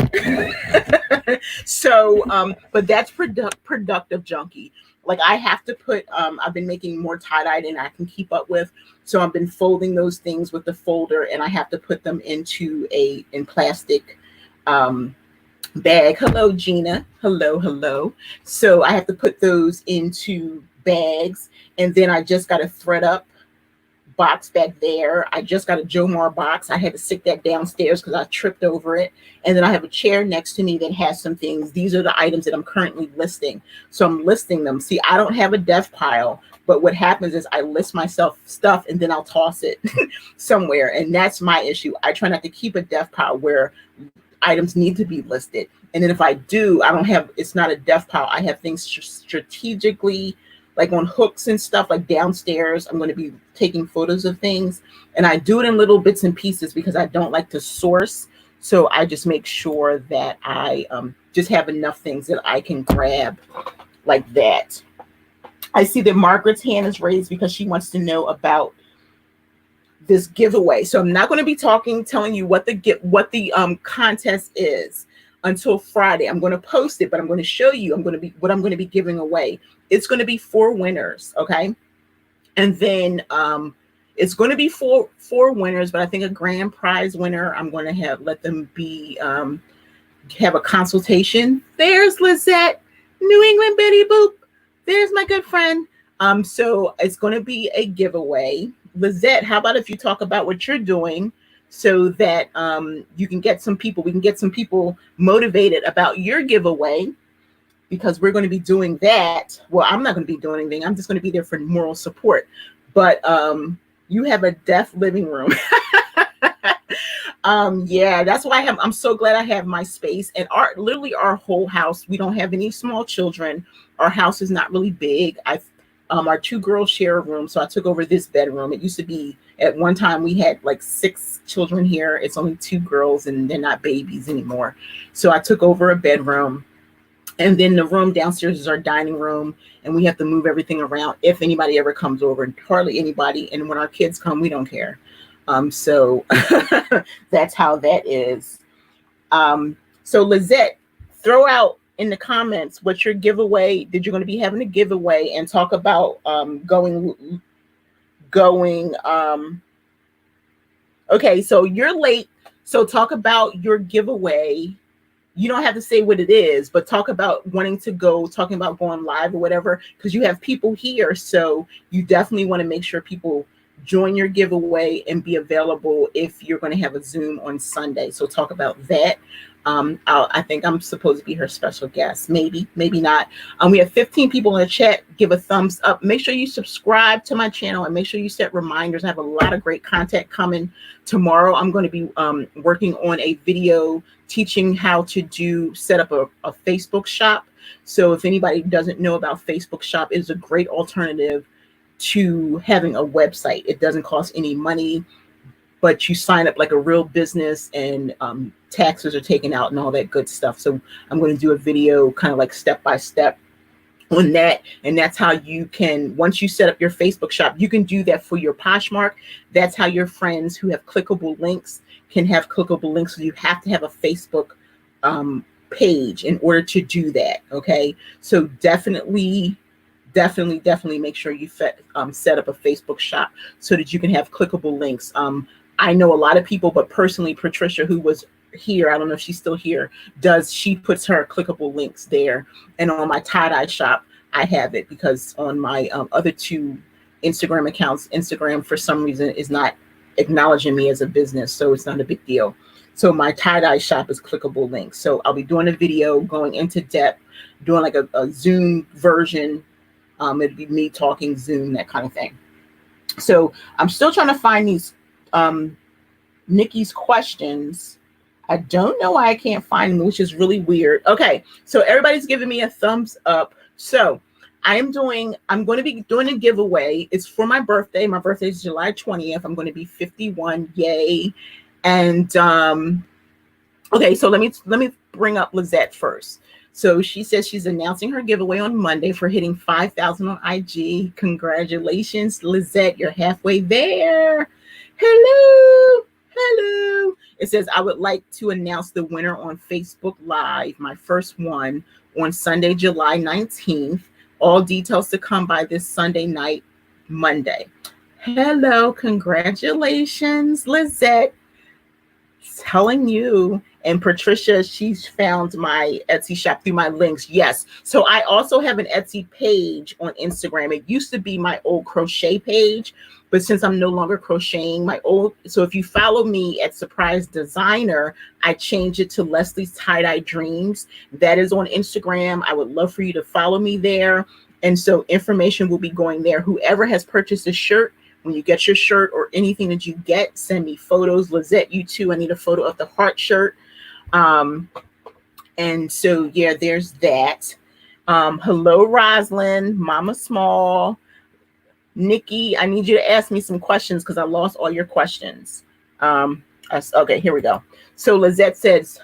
So but that's productive junky. Like I have to put, I've been making more tie-dye than I can keep up with. So I've been folding those things with the folder, and I have to put them into in plastic bag. Hello, Gina. Hello. So I have to put those into bags, and then I just got to thread up box back there. I just got a Jomar box. I had to stick that downstairs because I tripped over it. And then I have a chair next to me that has some things. These are the items that I'm currently listing. So I'm listing them. See, I don't have a death pile, but what happens is I list myself stuff and then I'll toss it somewhere. And that's my issue. I try not to keep a death pile where items need to be listed. And then if I do, it's not a death pile. I have things strategically like on hooks and stuff, like downstairs. I'm going to be taking photos of things, and I do it in little bits and pieces because I don't like to source. So I just make sure that I just have enough things that I can grab like that. I see that Margaret's hand is raised because she wants to know about this giveaway. So I'm not going to be telling you what the contest is until Friday. I'm going to post it, but I'm going to show you what I'm going to be giving away. It's going to be 4 winners, okay? And then it's going to be four winners, but I think a grand prize winner, I'm going to let them have a consultation. There's Lizette, New England Betty Boop. There's my good friend. So it's going to be a giveaway. Lizette, how about if you talk about what you're doing so that we can get some people motivated about your giveaway, because we're going to be doing that. Well, I'm not going to be doing anything. I'm just going to be there for moral support. But you have a deaf living room. Yeah, that's why I'm so glad I have my space and literally our whole house. We don't have any small children. Our house is not really big. Our two girls share a room, so I took over this bedroom. It used to be at one time we had like 6 children here. It's only 2 girls and they're not babies anymore. So I took over a bedroom. And then the room downstairs is our dining room, and we have to move everything around if anybody ever comes over, and hardly anybody. And when our kids come, we don't care. So that's how that is. So Lizette, throw out in the comments what your giveaway, that you're going to be having a giveaway, and talk about going. Okay, so you're late. So talk about your giveaway. You don't have to say what it is, but talk about wanting to go, talking about going live or whatever, because you have people here. So you definitely want to make sure people join your giveaway and be available if you're going to have a Zoom on Sunday. So talk about that. I think I'm supposed to be her special guest. Maybe not. We have 15 people in the chat. Give a thumbs up. Make sure you subscribe to my channel and make sure you set reminders. I have a lot of great content coming tomorrow. I'm going to be working on a video teaching how to set up a Facebook shop. So if anybody doesn't know about Facebook shop, it is a great alternative to having a website. It doesn't cost any money, but you sign up like a real business, and taxes are taken out and all that good stuff. So I'm going to do a video kind of like step by step on that. And that's how you can, once you set up your Facebook shop, you can do that for your Poshmark. That's how your friends who have clickable links can have clickable links. So you have to have a Facebook page in order to do that. Okay. So definitely make sure you set up a Facebook shop so that you can have clickable links. I know a lot of people, but personally, Patricia, who was here, I don't know if she's still here, she puts her clickable links there. And on my tie-dye shop, I have it, because on my other 2 Instagram accounts, Instagram for some reason is not acknowledging me as a business, so it's not a big deal. So my tie-dye shop is clickable links. So I'll be doing a video going into depth, doing like a Zoom version. It'd be me talking Zoom, that kind of thing. So I'm still trying to find these Nikki's questions. I don't know why I can't find them, which is really weird. Okay, so everybody's giving me a thumbs up. So I'm going to be doing a giveaway. It's for my birthday. My birthday is July 20th. I'm going to be 51. Yay. And okay, so let me bring up Lizette first. So she says she's announcing her giveaway on Monday for hitting 5,000 on IG. Congratulations, Lizette. You're halfway there. Hello. It says, I would like to announce the winner on Facebook Live, my first one, on Sunday, July 19th. All details to come by this Sunday night, Monday. Hello. Congratulations, Lizette. Telling you. And Patricia, she's found my Etsy shop through my links. Yes. So I also have an Etsy page on Instagram. It used to be my old crochet page, but since I'm no longer crocheting, so if you follow me at Surprise Designer, I changed it to Leslie's Tie-Dye Dreams. That is on Instagram. I would love for you to follow me there. And so information will be going there. Whoever has purchased a shirt, when you get your shirt or anything that you get, send me photos. Lizette, you too. I need a photo of the heart shirt. And so, yeah, there's that. Hello, Roslyn, Mama Small. Nikki, I need you to ask me some questions because I lost all your questions. Okay, here we go. So Lizette says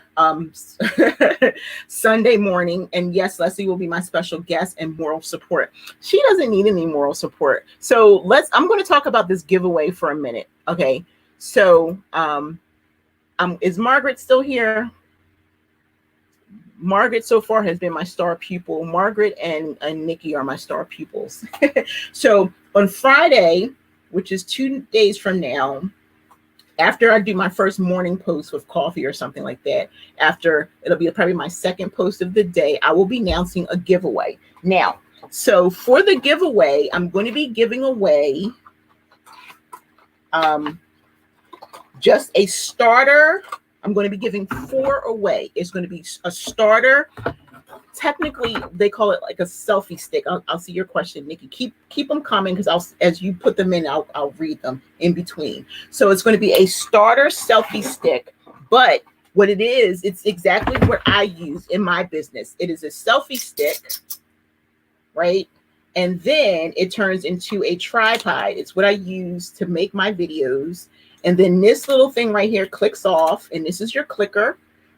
Sunday morning, and yes, Leslie will be my special guest and moral support. She doesn't need any moral support. So I'm going to talk about this giveaway for a minute. Okay, so is Margaret still here? Margaret so far has been my star pupil. Margaret and Nikki are my star pupils. So on Friday, which is 2 days from now, after I do my first morning post with coffee or something like that, it'll be probably my second post of the day, I will be announcing a giveaway. Now, so for the giveaway, I'm going to be giving away just a starter. I'm going to be giving 4 away. It's going to be a starter. Technically, they call it like a selfie stick. I'll see your question, Nikki. Keep them coming because as you put them in, I'll read them in between. So it's going to be a starter selfie stick. But what it is, it's exactly what I use in my business. It is a selfie stick, right? And then it turns into a tripod. It's what I use to make my videos. And then this little thing right here clicks off, and this is your clicker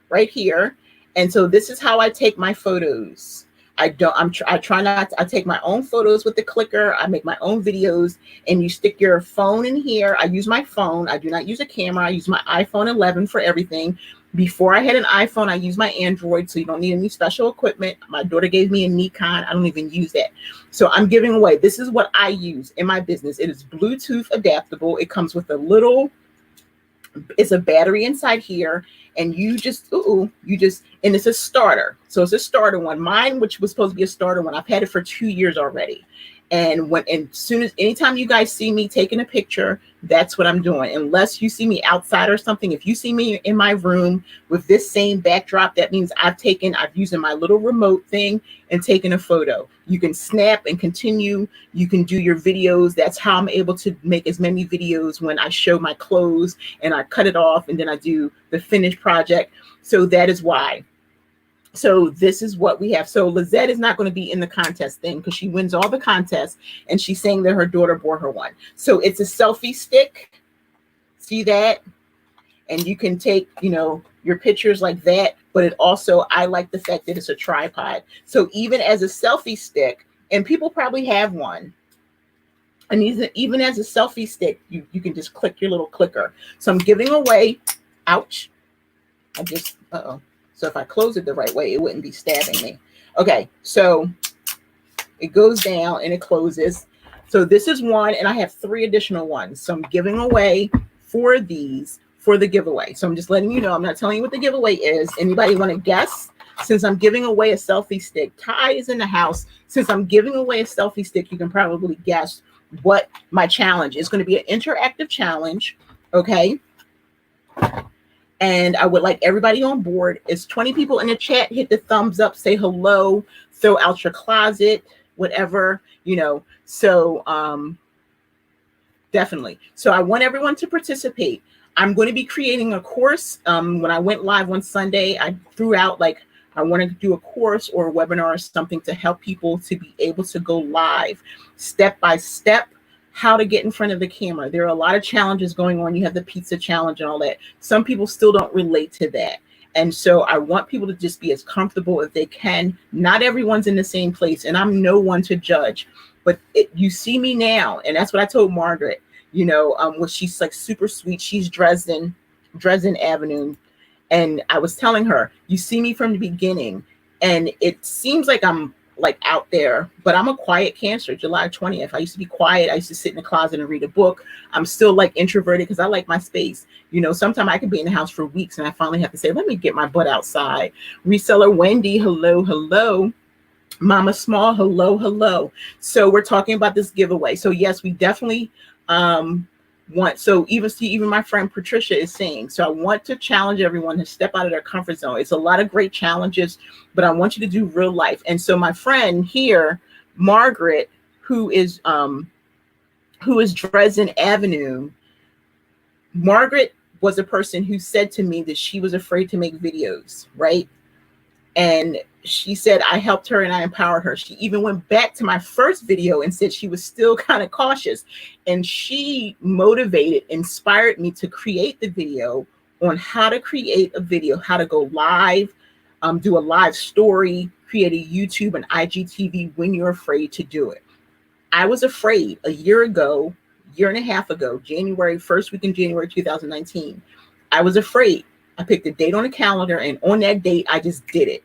right here. And so this is how I take my photos. I try not to, I take my own photos with the clicker. I make my own videos, and you stick your phone in here. I use my phone. I do not use a camera. I use my iPhone 11 for everything. Before I had an iPhone, I used my Android, so you don't need any special equipment. My daughter gave me a Nikon. I don't even use that. So I'm giving away. This is what I use in my business. It is Bluetooth adaptable. It comes with a little, it's a battery inside here, and you just, and it's a starter. So it's a starter one. Mine, which was supposed to be a starter one, I've had it for 2 years already. And anytime you guys see me taking a picture, that's what I'm doing. Unless you see me outside or something, if you see me in my room with this same backdrop, that means I've used my little remote thing and taken a photo. You can snap and continue. You can do your videos. That's how I'm able to make as many videos when I show my clothes and I cut it off and then I do the finished project. So that is why. So this is what we have. So Lizette is not going to be in the contest thing because she wins all the contests, and she's saying that her daughter bought her one. So it's a selfie stick. See that? And you can take, your pictures like that. But it also, I like the fact that it's a tripod. So even as a selfie stick, and people probably have one, and even as a selfie stick, you can just click your little clicker. So I'm giving away, ouch. So if I close it the right way, it wouldn't be stabbing me. Okay, so it goes down and it closes. So this is one, and I have 3 additional ones. So I'm giving away 4 of these for the giveaway. So I'm just letting you know, I'm not telling you what the giveaway is. Anybody want to guess? Since I'm giving away a selfie stick, Ty is in the house. Since I'm giving away a selfie stick, you can probably guess what my challenge is. It's going to be an interactive challenge, okay? And I would like everybody on board. It's 20 people in the chat. Hit the thumbs up, say hello, throw out your closet, whatever, So definitely. So I want everyone to participate. I'm going to be creating a course. When I went live on Sunday, I threw out I wanted to do a course or a webinar or something to help people to be able to go live step by step. How to get in front of the camera. There are a lot of challenges going on. You have the pizza challenge and all that. Some people still don't relate to that. And so I want people to just be as comfortable as they can. Not everyone's in the same place, and I'm no one to judge, but you see me now. And that's what I told Margaret, when she's like super sweet. She's Dresden Avenue. And I was telling her, you see me from the beginning, and it seems like I'm out there, but I'm a quiet Cancer. July 20th. I used to be quiet. I used to sit in the closet and read a book. I'm still introverted because I like my space. Sometimes I could be in the house for weeks and I finally have to say, let me get my butt outside. Reseller Wendy, hello. Mama Small, hello. So we're talking about this giveaway. So yes, we definitely even my friend Patricia is saying, so I want to challenge everyone to step out of their comfort zone. It's a lot of great challenges, but I want you to do real life. And so my friend here, Margaret, who is Dresden Avenue, Margaret was a person who said to me that she was afraid to make videos, right? And she said I helped her and I empowered her. She even went back to my first video and said she was still kind of cautious. And she inspired me to create the video on how to create a video, how to go live, do a live story, create a YouTube and IGTV when you're afraid to do it. I was afraid a year and a half ago, first week in January 2019. I was afraid. I picked a date on a calendar, and on that date, I just did it.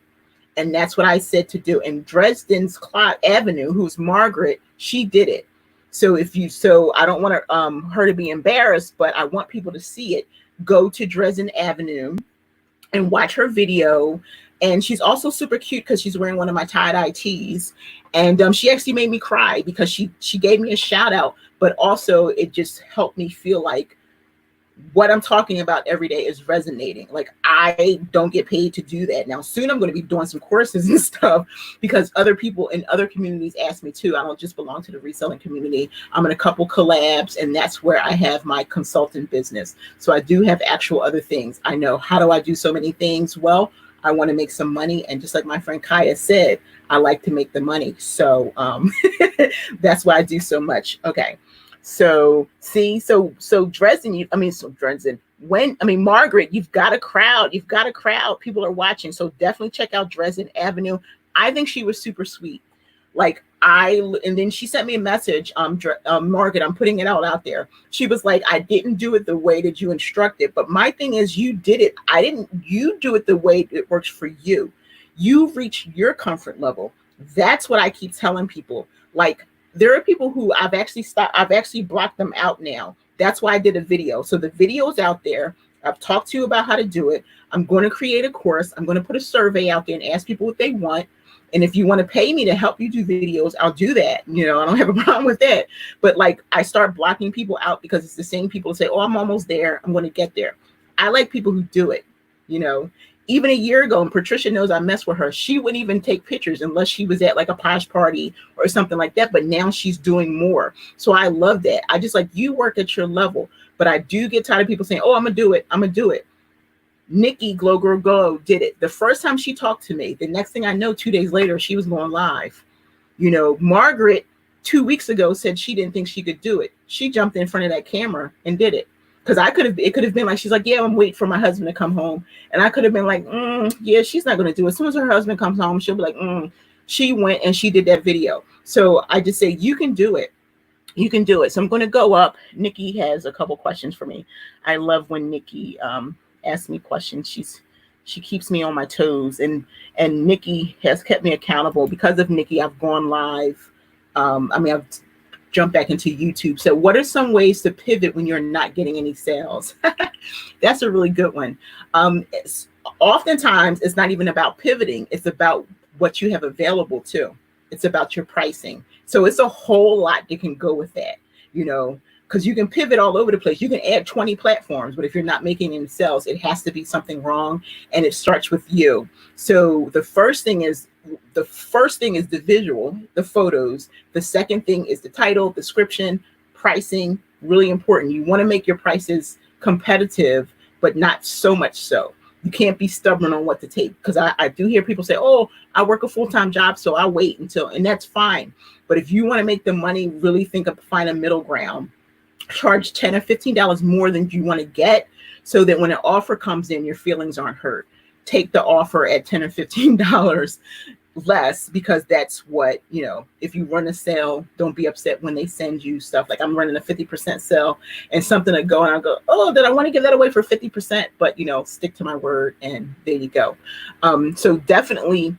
And that's what I said to do. And Dresden's Avenue, who's Margaret, she did it. So I don't want her to be embarrassed, but I want people to see it. Go to Dresden Avenue and watch her video. And she's also super cute because she's wearing one of my tie-dye tees. And she actually made me cry because she gave me a shout out, but also it just helped me feel like what I'm talking about every day is resonating. Like, I don't get paid to do that. Now, soon I'm going to be doing some courses and stuff because other people in other communities ask me too. I don't just belong to the reselling community. I'm in a couple collabs, and that's where I have my consultant business. So I do have actual other things. I know, how do I do so many things? Well, I want to make some money. And just like my friend Kaya said, I like to make the money. So that's why I do so much. Okay. So see, so Dresden, Dresden, Margaret, you've got a crowd. People are watching. So definitely check out Dresden Avenue. I think she was super sweet. Like, and then she sent me a message, Margaret, I'm putting it out there. She was like, I didn't do it the way that you instructed, but my thing is, you did it. You do it the way it works for you. You've reached your comfort level. That's what I keep telling people. Like, there are people who I've actually blocked them out now. That's why I did a video. So the video's out there. I've talked to you about how to do it. I'm going to create a course. I'm going to put a survey out there and ask people what they want. And if you want to pay me to help you do videos, I'll do that. I don't have a problem with that. But like, I start blocking people out because it's the same people who say, oh, I'm almost there, I'm going to get there. I like people who do it. Even a year ago, and Patricia knows I mess with her, she wouldn't even take pictures unless she was at like a posh party or something like that. But now she's doing more. So I love that. I just like, you work at your level. But I do get tired of people saying, oh, I'm going to do it. I'm going to do it. Nikki Glow Girl Glow did it. The first time she talked to me, the next thing I know, 2 days later, she was going live. Margaret 2 weeks ago said she didn't think she could do it. She jumped in front of that camera and did it. Because it could have been like, she's like, yeah, I'm waiting for my husband to come home. And I could have been like, yeah, she's not going to do it. As soon as her husband comes home, she'll be like, She went and she did that video. So I just say, you can do it. You can do it. So I'm going to go up. Nikki has a couple questions for me. I love when Nikki asks me questions. She keeps me on my toes. And Nikki has kept me accountable. Because of Nikki, I've gone live. I've jump back into YouTube. So what are some ways to pivot when you're not getting any sales? That's a really good one. Oftentimes it's not even about pivoting. It's about what you have available too. It's about your pricing. So it's a whole lot that can go with that, because you can pivot all over the place. You can add 20 platforms, but if you're not making any sales, it has to be something wrong. And it starts with you. So the first thing is the visual, the photos. The second thing is the title, description, pricing, really important. You want to make your prices competitive, but not so much so. You can't be stubborn on what to take, because I do hear people say, oh, I work a full-time job, so I'll wait until, and that's fine. But if you want to make the money, really find a middle ground. Charge $10 or $15 more than you want to get, so that when an offer comes in, your feelings aren't hurt. Take the offer at $10 or $15 less, because that's what, if you run a sale, don't be upset when they send you stuff. Like, I'm running a 50% sale and something to go, and I'll go, oh, did I want to give that away for 50%? But, stick to my word, and there you go. So definitely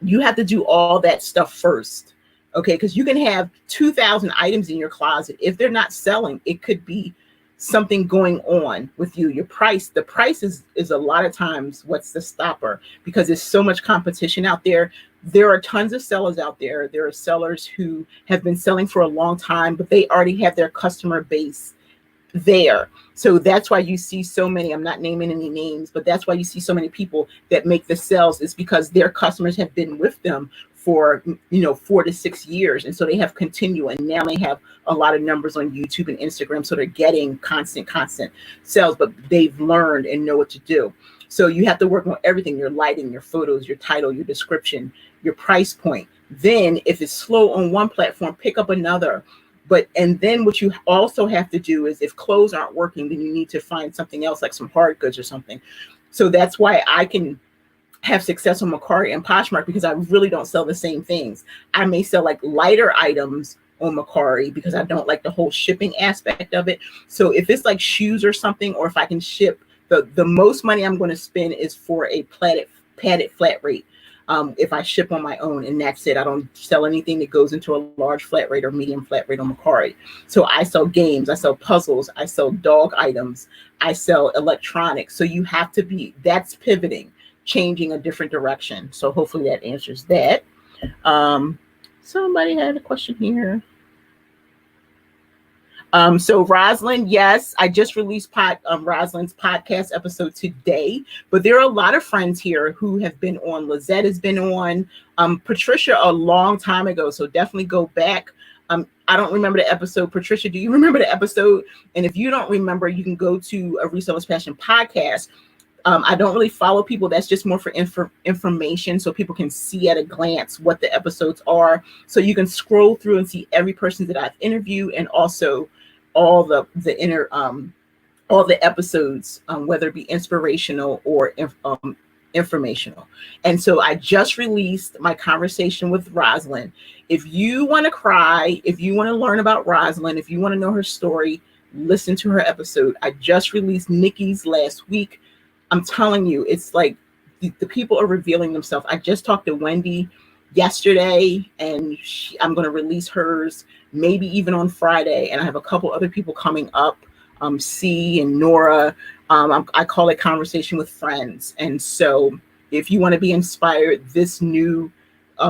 you have to do all that stuff first. Okay, because you can have 2,000 items in your closet. If they're not selling, it could be something going on with you. The price is a lot of times what's the stopper, because there's so much competition out there. There are tons of sellers out there. There are sellers who have been selling for a long time, but they already have their customer base there. So that's why you see so many, I'm not naming any names, but that's why you see so many people that make the sales, is because their customers have been with them for 4 to 6 years, and so they have continued, and now they have a lot of numbers on YouTube and Instagram, so they're getting constant sales, but they've learned and know what to do. So you have to work on everything: your lighting, your photos, your title, your description, your price point. Then if it's slow on one platform, pick up another. And then what you also have to do is, if clothes aren't working, then you need to find something else, like some hard goods or something. So that's why I can have success on Mercari and Poshmark, because I really don't sell the same things. I may sell like lighter items on Mercari because I don't like the whole shipping aspect of it. So if it's like shoes or something, or if I can ship, the most money I'm going to spend is for a padded flat rate. If I ship on my own, and that's it. I don't sell anything that goes into a large flat rate or medium flat rate on Mercari. So I sell games, I sell puzzles, I sell dog items, I sell electronics. So you have to that's pivoting, changing a different direction. So hopefully that answers that. Somebody had a question here. So Rosalind, yes, I just released Rosalind's podcast episode today, but there are a lot of friends here who have been on. Lizette has been on, Patricia a long time ago, so definitely go back. I don't remember the episode. Patricia, do you remember the episode? And if you don't remember, you can go to a Reseller's Passion podcast. I don't really follow people. That's just more for information, so people can see at a glance what the episodes are. So you can scroll through and see every person that I've interviewed, and also all the all the episodes, whether it be inspirational or informational. And so I just released my conversation with Rosalind. If you want to cry, if you want to learn about Rosalind, if you want to know her story, listen to her episode. I just released Nikki's last week. I'm telling you, it's like the people are revealing themselves. I just talked to Wendy yesterday, and I'm going to release hers maybe even on Friday. And I have a couple other people coming up, C and Nora. I call it Conversation with Friends. And so if you want to be inspired, this new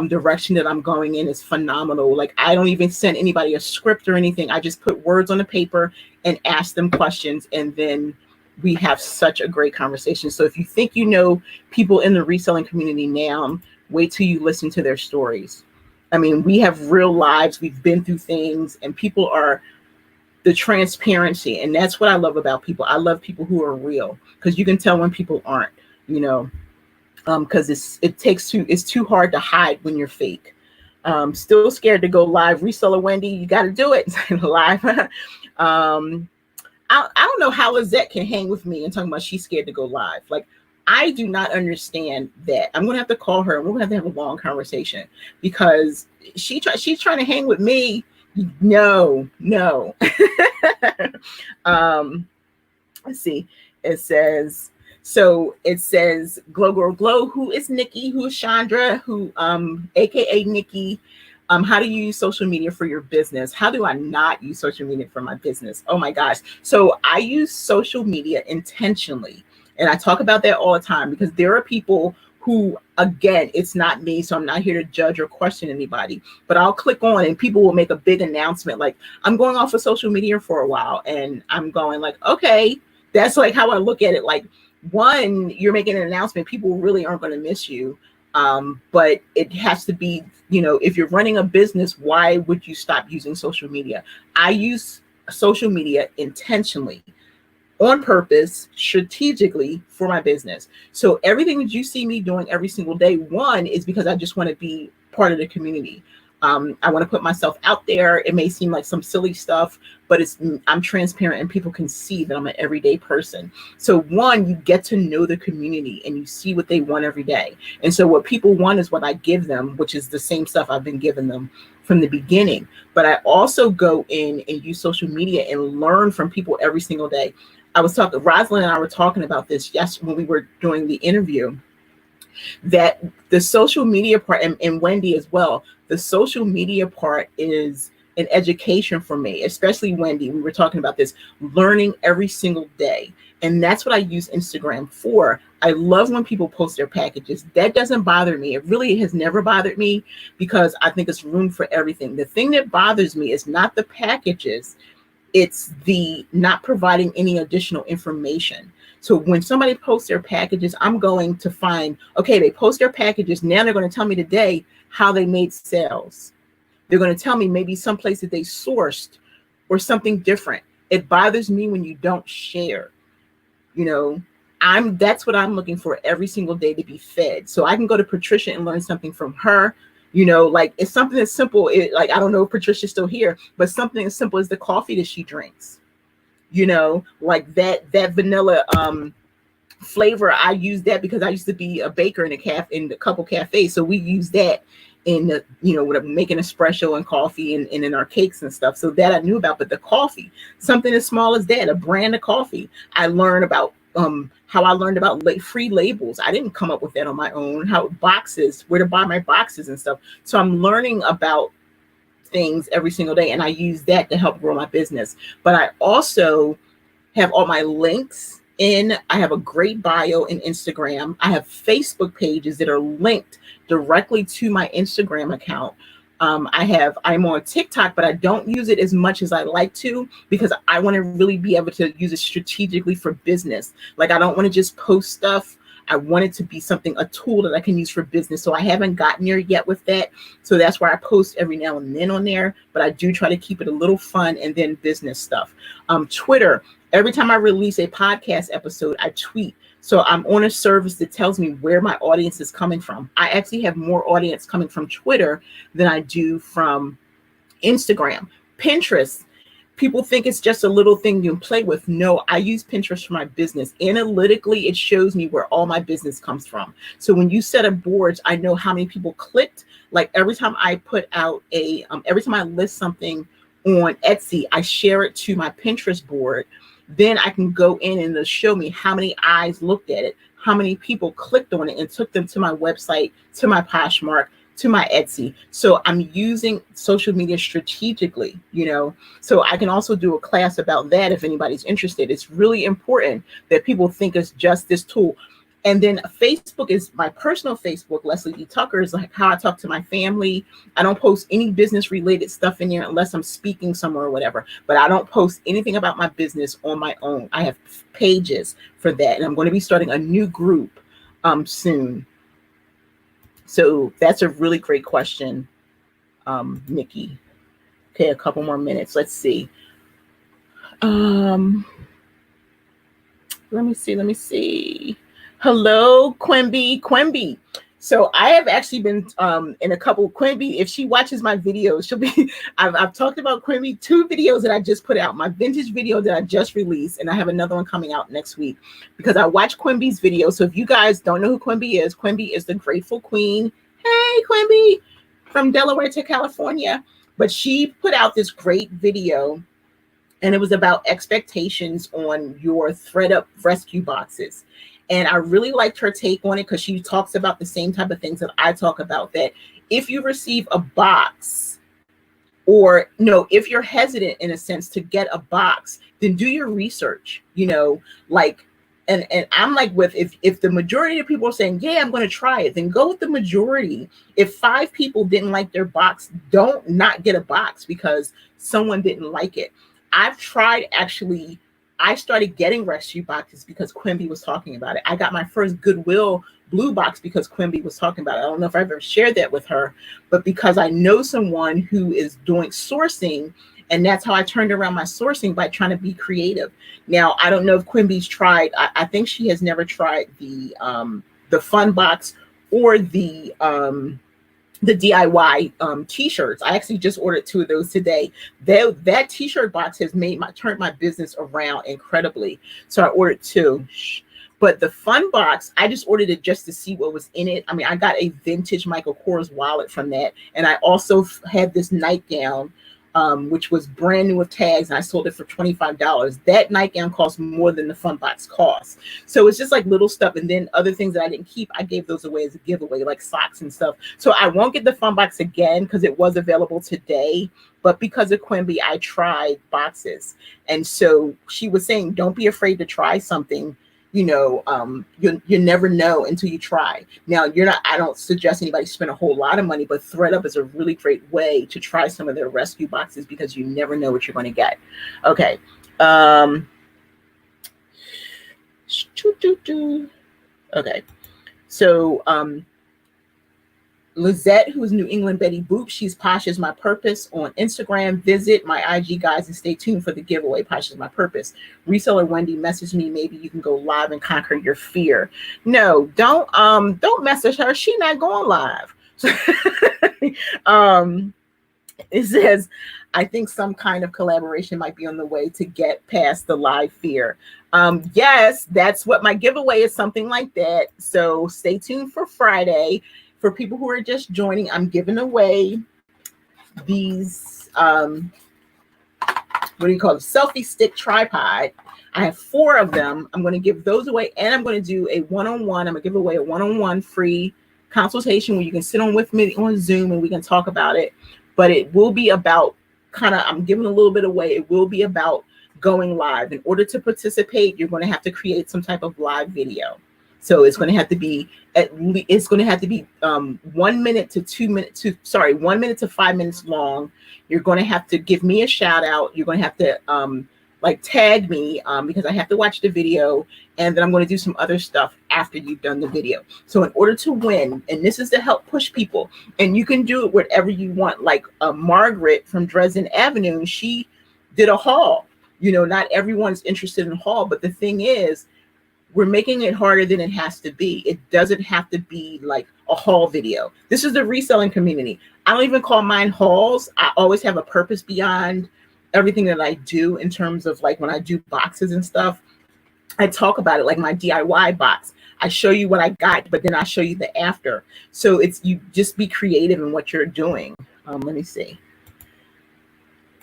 direction that I'm going in is phenomenal. Like, I don't even send anybody a script or anything. I just put words on the paper and ask them questions, and then we have such a great conversation. So if you think you know people in the reselling community now, wait till you listen to their stories. I mean, we have real lives. We've been through things, and people are the transparency. And that's what I love about people. I love people who are real, because you can tell when people aren't, because it's too hard to hide when you're fake. Still scared to go live. Reseller Wendy, you got to do it live. I don't know how Lizette can hang with me and talking about she's scared to go live. Like, I do not understand that. I'm going to have to call her, and we're going to have a long conversation, because she's trying to hang with me. No. Let's see. It says Glow Girl Glow. Who is Nikki? Who is Chandra? Who, AKA Nikki? How do you use social media for your business? How do I not use social media for my business? Oh my gosh. So I use social media intentionally. And I talk about that all the time, because there are people who, again, it's not me, so I'm not here to judge or question anybody, but I'll click on and people will make a big announcement. Like, I'm going off of social media for a while, and I'm going like, okay, that's like how I look at it. Like, one, you're making an announcement. People really aren't going to miss you. But it has to be, if you're running a business, why would you stop using social media? I use social media intentionally, on purpose, strategically for my business. So everything that you see me doing every single day, one, is because I just want to be part of the community. I want to put myself out there. It may seem like some silly stuff, but I'm transparent, and people can see that I'm an everyday person. So one, you get to know the community, and you see what they want every day. And so what people want is what I give them, which is the same stuff I've been giving them from the beginning. But I also go in and use social media and learn from people every single day. Rosalind and I were talking about this when we were doing the interview, that the social media part, and Wendy as well, the social media part is an education for me, especially Wendy. We were talking about this, learning every single day. And that's what I use Instagram for. I love when people post their packages. That doesn't bother me. It really has never bothered me, because I think it's room for everything. The thing that bothers me is not the packages. It's the not providing any additional information. So when somebody posts their packages, I'm going to find, okay, they post their packages. Now they're going to tell me today how they made sales. They're going to tell me maybe some place that they sourced or something different. It bothers me when you don't share. That's what I'm looking for every single day, to be fed. So I can go to Patricia and learn something from her. Like, it's something as simple. I don't know if Patricia's still here, but something as simple as the coffee that she drinks. Like that vanilla flavor. I use that because I used to be a baker in a couple cafes. So we use that in the, with making espresso and coffee and in our cakes and stuff. So that I knew about. But the coffee, something as small as that, a brand of coffee, I learned about. How I learned about free labels. I didn't come up with that on my own. Where to buy my boxes and stuff. So I'm learning about things every single day, and I use that to help grow my business. But I also have all my links I have a great bio in Instagram. I have Facebook pages that are linked directly to my Instagram account. I'm on TikTok, but I don't use it as much as I like to because I want to really be able to use it strategically for business. Like I don't want to just post stuff. I want it to be something, a tool that I can use for business. So I haven't gotten there yet with that. So that's why I post every now and then on there, but I do try to keep it a little fun and then business stuff. Twitter, every time I release a podcast episode, I tweet. So I'm on a service that tells me where my audience is coming from. I actually have more audience coming from Twitter than I do from Instagram. Pinterest, people think it's just a little thing you can play with. No, I use Pinterest for my business. Analytically, it shows me where all my business comes from. So when you set up boards, I know how many people clicked. Like every time I put out every time I list something on Etsy, I share it to my Pinterest board. Then I can go in and it'll show me how many eyes looked at it, how many people clicked on it and took them to my website, to my Poshmark, to my Etsy. So I'm using social media strategically, so I can also do a class about that if anybody's interested. It's really important that people think it's just this tool. And then Facebook is my personal Facebook, Leslie D. Tucker, is like how I talk to my family. I don't post any business related stuff in there unless I'm speaking somewhere or whatever, but I don't post anything about my business on my own. I have pages for that. And I'm going to be starting a new group soon. So that's a really great question, Nikki. Okay, a couple more minutes. Let's see. Let me see. Hello, Quimby. So I have actually been in a couple. Quimby, if she watches my videos, she'll be. I've talked about Quimby, 2 videos that I just put out. My vintage video that I just released, and I have another one coming out next week because I watch Quimby's video. So if you guys don't know who Quimby is the Grateful Queen. Hey, Quimby, from Delaware to California. But she put out this great video, and it was about expectations on your ThredUp rescue boxes. And I really liked her take on it because she talks about the same type of things that I talk about, that if you receive a box, or if you're hesitant in a sense to get a box, then do your research, and I'm like, if the majority of people are saying, yeah, I'm going to try it, then go with the majority. If 5 people didn't like their box, don't not get a box because someone didn't like it. I've tried actually. I started getting rescue boxes because Quimby was talking about it. I got my first Goodwill blue box because Quimby was talking about it. I don't know if I've ever shared that with her, but because I know someone who is doing sourcing, and that's how I turned around my sourcing, by trying to be creative. Now, I don't know if Quimby's tried. I think she has never tried the fun box or the DIY t-shirts. I actually just ordered 2 of those today. That t-shirt box has turned my business around incredibly. So I ordered 2. But the fun box, I just ordered it just to see what was in it. I mean, I got a vintage Michael Kors wallet from that. And I also had this nightgown, which was brand new with tags, and I sold it for $25. That nightgown cost more than the fun box cost. So it's just like little stuff. And then other things that I didn't keep, I gave those away as a giveaway, like socks and stuff. So I won't get the fun box again because it was available today. But because of Quimby, I tried boxes. And so she was saying, don't be afraid to try something. You never know until you try. Now, I don't suggest anybody spend a whole lot of money, but ThredUp is a really great way to try some of their rescue boxes because you never know what you're going to get. Okay. Okay. So, Lizette, who is New England Betty Boop, she's Posh is My Purpose on Instagram. Visit my IG, guys, and stay tuned for the giveaway. Posh is My Purpose. Reseller Wendy, message me. Maybe you can go live and conquer your fear. No, don't message her. She's not going live. It says, I think some kind of collaboration might be on the way to get past the live fear. Yes, that's what my giveaway is, something like that. So stay tuned for Friday. For people who are just joining, I'm giving away these, selfie stick tripod. I have 4 of them. I'm going to give those away, and I'm going to do a one-on-one. I'm going to give away a one-on-one free consultation where you can sit on with me on Zoom and we can talk about it. But it will be about I'm giving a little bit away. It will be about going live. In order to participate, you're going to have to create some type of live video. So it's going to have to be it's going to have to be 1 minute to 1 minute to 5 minutes long. You're going to have to give me a shout out. You're going to have to like tag me because I have to watch the video, and then I'm going to do some other stuff after you've done the video. So in order to win, and this is to help push people, and you can do it whatever you want. Like Margaret from Dresden Avenue, she did a haul. You know, not everyone's interested in haul, but the thing is, we're making it harder than it has to be. It doesn't have to be like a haul video. This is the reselling community. I don't even call mine hauls. I always have a purpose beyond everything that I do in terms of like when I do boxes and stuff. I talk about it like my DIY box. I show you what I got, but then I show you the after. So it's, you just be creative in what you're doing. Let me see.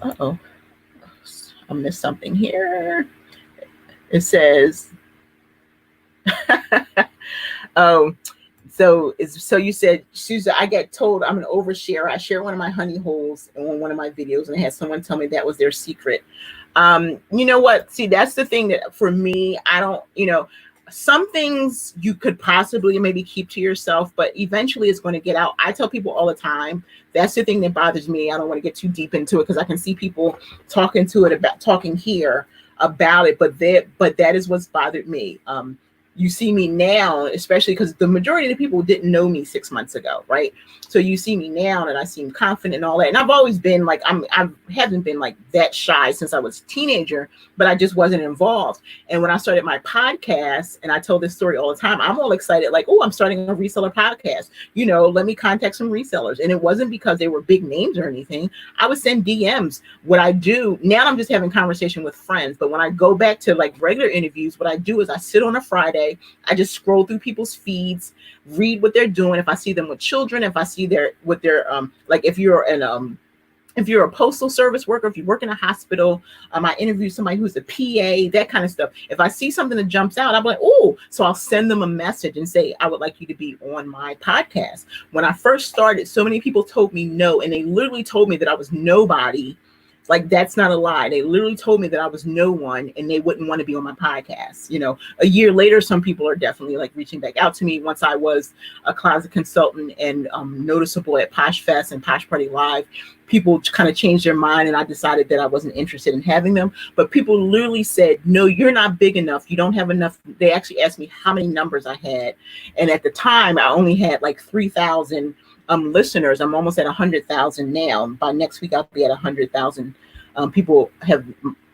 Uh-oh. I missed something here. It says, oh, so you said, Susan, I get told I'm an overshare. I share one of my honey holes on one of my videos, and I had someone tell me that was their secret. You know what? See, that's the thing that for me, I don't, you know, some things you could possibly maybe keep to yourself, but eventually it's going to get out. I tell people all the time, that's the thing that bothers me. I don't want to get too deep into it because I can see people talking here about it, but that is what's bothered me. You see me now, especially because the majority of the people didn't know me 6 months ago, right? So you see me now and I seem confident and all that. And I've always been like, I haven't been like that shy since I was a teenager, but I just wasn't involved. And when I started my podcast, and I tell this story all the time, I'm all excited, like, oh, I'm starting a reseller podcast. You know, let me contact some resellers. And it wasn't because they were big names or anything. I would send DMs. What I do now, I'm just having conversation with friends. But when I go back to like regular interviews, what I do is I sit on a Friday, I just scroll through people's feeds, read what they're doing. If I see them with children, if I see what they're like, if you're a postal service worker, if you work in a hospital, I interview somebody who's a PA, that kind of stuff. If I see something that jumps out, I'm like, oh, so I'll send them a message and say, I would like you to be on my podcast. When I first started, so many people told me no, and they literally told me that I was nobody. Like, that's not a lie. They literally told me that I was no one and they wouldn't want to be on my podcast. You know, a year later, some people are definitely like reaching back out to me once I was a closet consultant and noticeable at Posh Fest and Posh Party Live. People kind of changed their mind and I decided that I wasn't interested in having them. But people literally said, no, you're not big enough. You don't have enough. They actually asked me how many numbers I had. And at the time, I only had like 3,000 listeners. I'm almost at 100,000 now. By next week, I'll be at 100,000. People have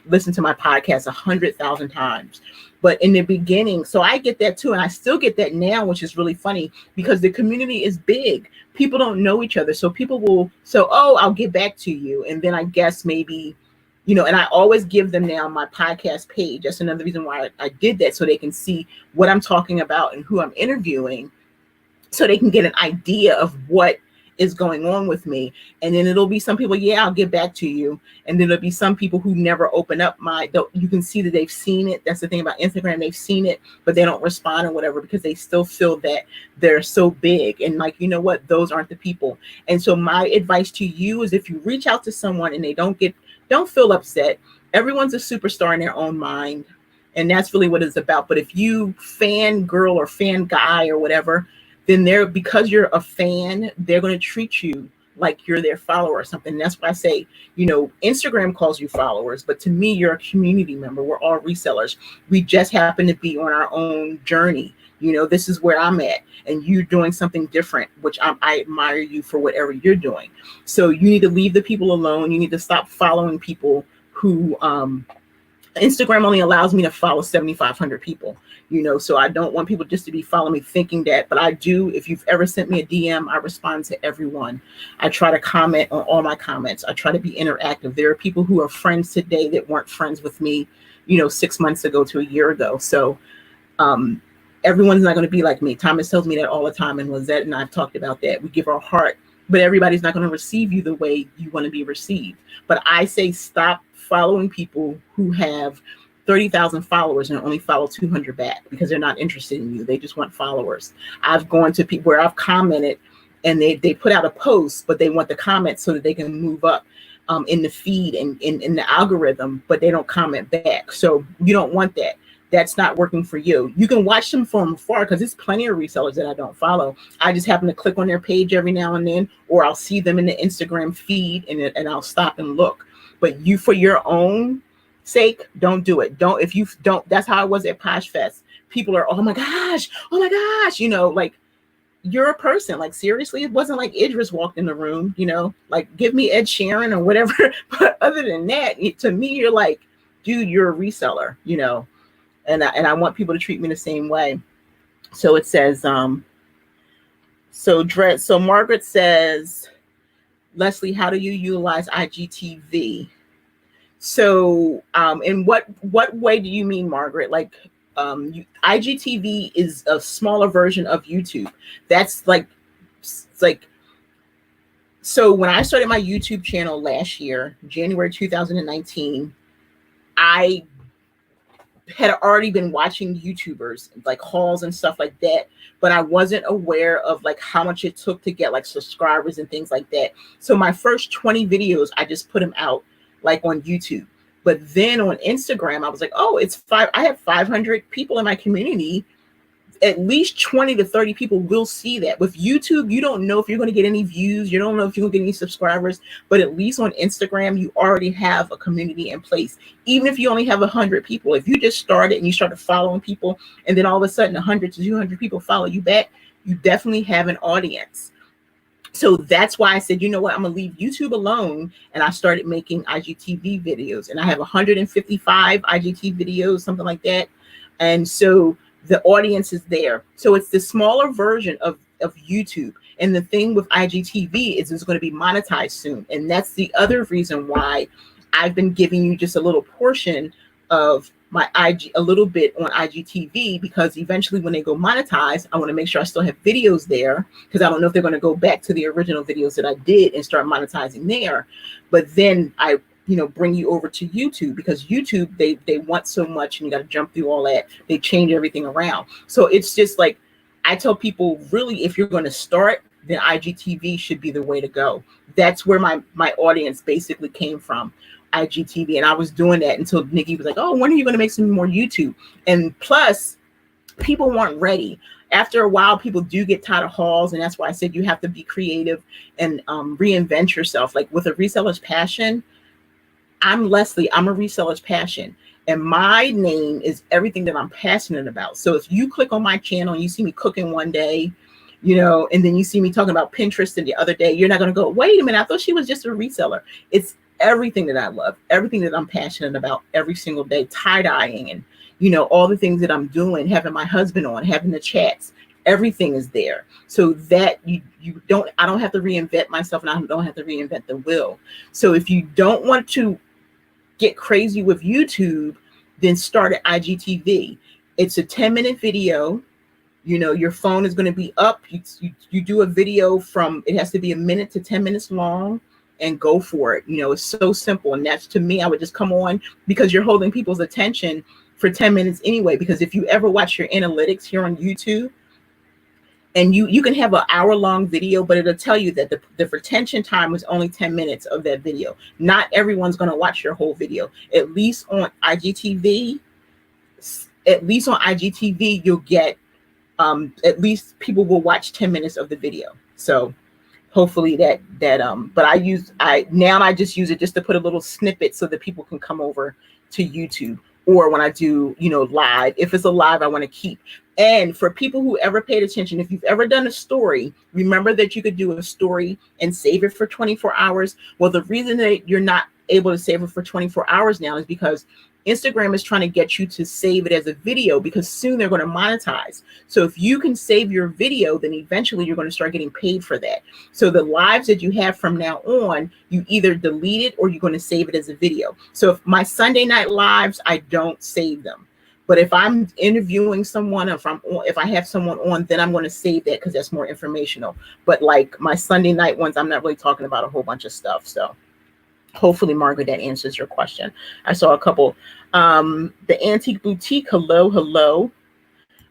listened to my podcast 100,000 times. But in the beginning, so I get that too. And I still get that now, which is really funny because the community is big. People don't know each other. So people will, oh, I'll get back to you. And then I guess maybe, you know, and I always give them now my podcast page. That's another reason why I did that, so they can see what I'm talking about and who I'm interviewing, so they can get an idea of what is going on with me. And then it'll be some people, yeah, I'll get back to you. And then there'll be some people who never open up you can see that they've seen it. That's the thing about Instagram. They've seen it, but they don't respond or whatever because they still feel that they're so big. And like, you know what? Those aren't the people. And so my advice to you is if you reach out to someone and they don't feel upset. Everyone's a superstar in their own mind. And that's really what it's about. But if you fan girl or fan guy or whatever, then because you're a fan, they're going to treat you like you're their follower or something. That's why I say, you know, Instagram calls you followers, but to me, you're a community member. We're all resellers. We just happen to be on our own journey. You know, this is where I'm at, and you're doing something different, which I admire you for whatever you're doing. So you need to leave the people alone. You need to stop following people who, Instagram only allows me to follow 7,500 people, you know, so I don't want people just to be following me thinking that, but I do. If you've ever sent me a DM, I respond to everyone. I try to comment on all my comments. I try to be interactive. There are people who are friends today that weren't friends with me, you know, 6 months ago to a year ago. So everyone's not going to be like me. Thomas tells me that all the time, and Lizette and I've talked about that. We give our heart, but everybody's not going to receive you the way you want to be received. But I say stop following people who have 30,000 followers and only follow 200 back because they're not interested in you. They just want followers. I've gone to people where I've commented and they put out a post, but they want the comments so that they can move up in the feed and in the algorithm, but they don't comment back. So you don't want that. that's not working for you. You can watch them from afar because there's plenty of resellers that I don't follow. I just happen to click on their page every now and then, or I'll see them in the Instagram feed and I'll stop and look. But you, for your own sake, don't do it. Don't, if you don't, that's how I was at Posh Fest. People are, oh my gosh, you know, like, you're a person. Like, seriously, it wasn't like Idris walked in the room, you know, like, give me Ed Sheeran or whatever. But other than that, to me, you're like, dude, you're a reseller, you know, and I want people to treat me the same way. So it says, so Margaret says, Leslie, how do you utilize IGTV? So, in what way do you mean, Margaret? Like, IGTV is a smaller version of YouTube. That's like, so when I started my YouTube channel last year, January 2019, I had already been watching YouTubers like hauls and stuff like that, but I wasn't aware of like how much it took to get like subscribers and things like that. So my first 20 videos, I just put them out like on YouTube. But then on Instagram, I was like, oh, I have 500 people in my community. At least 20 to 30 people will see that. With YouTube, you don't know if you're going to get any views. You don't know if you're going to get any subscribers. But at least on Instagram, you already have a community in place. Even if you only have 100 people, if you just started and you started following people, and then all of a sudden 100 to 200 people follow you back, you definitely have an audience. So that's why I said, you know what, I'm going to leave YouTube alone. And I started making IGTV videos. And I have 155 IGTV videos, something like that. And so the audience is there. So it's the smaller version of YouTube. And the thing with IGTV is it's going to be monetized soon. And that's the other reason why I've been giving you just a little portion of my a little bit on IGTV, because eventually when they go monetize, I want to make sure I still have videos there, because I don't know if they're going to go back to the original videos that I did and start monetizing there. But then I, you know, bring you over to YouTube, because YouTube, they want so much and you got to jump through all that. They change everything around. So it's just like, I tell people, really, if you're going to start, then IGTV should be the way to go. That's where my audience basically came from, IGTV. And I was doing that until Nikki was like, oh, when are you going to make some more YouTube? And plus, people weren't ready. After a while, people do get tired of hauls. And that's why I said you have to be creative and reinvent yourself. Like with a reseller's passion, I'm Leslie, I'm a reseller's passion. And my name is everything that I'm passionate about. So if you click on my channel and you see me cooking one day, you know, and then you see me talking about Pinterest and the other day, you're not going to go, wait a minute, I thought she was just a reseller. It's everything that I love, everything that I'm passionate about every single day, tie-dyeing and, you know, all the things that I'm doing, having my husband on, having the chats, everything is there. So that I don't have to reinvent myself, and I don't have to reinvent the wheel. So if you don't want to get crazy with YouTube, then start at IGTV. It's a 10-minute video. You know, your phone is going to be up. You do a video from, it has to be a minute to 10 minutes long, and go for it. You know, it's so simple. And that's, to me, I would just come on, because you're holding people's attention for 10 minutes anyway. Because if you ever watch your analytics here on YouTube, and you can have an hour-long video, but it'll tell you that the retention time was only 10 minutes of that video. Not everyone's going to watch your whole video. At least on IGTV, you'll get, at least people will watch 10 minutes of the video. So hopefully but I just use it just to put a little snippet so that people can come over to YouTube. Or when I do, you know, live, if it's a live, I want to keep. And for people who ever paid attention, if you've ever done a story, remember that you could do a story and save it for 24 hours. Well, the reason that you're not able to save it for 24 hours now is because Instagram is trying to get you to save it as a video, because soon they're going to monetize. So if you can save your video, then eventually you're going to start getting paid for that. So the lives that you have from now on, you either delete it or you're going to save it as a video. So if my Sunday night lives, I don't save them. But if I'm interviewing someone, if I have someone on, then I'm going to save that, because that's more informational. But like my Sunday night ones, I'm not really talking about a whole bunch of stuff. So hopefully, Margaret, that answers your question. I saw a couple. The Antique Boutique, hello.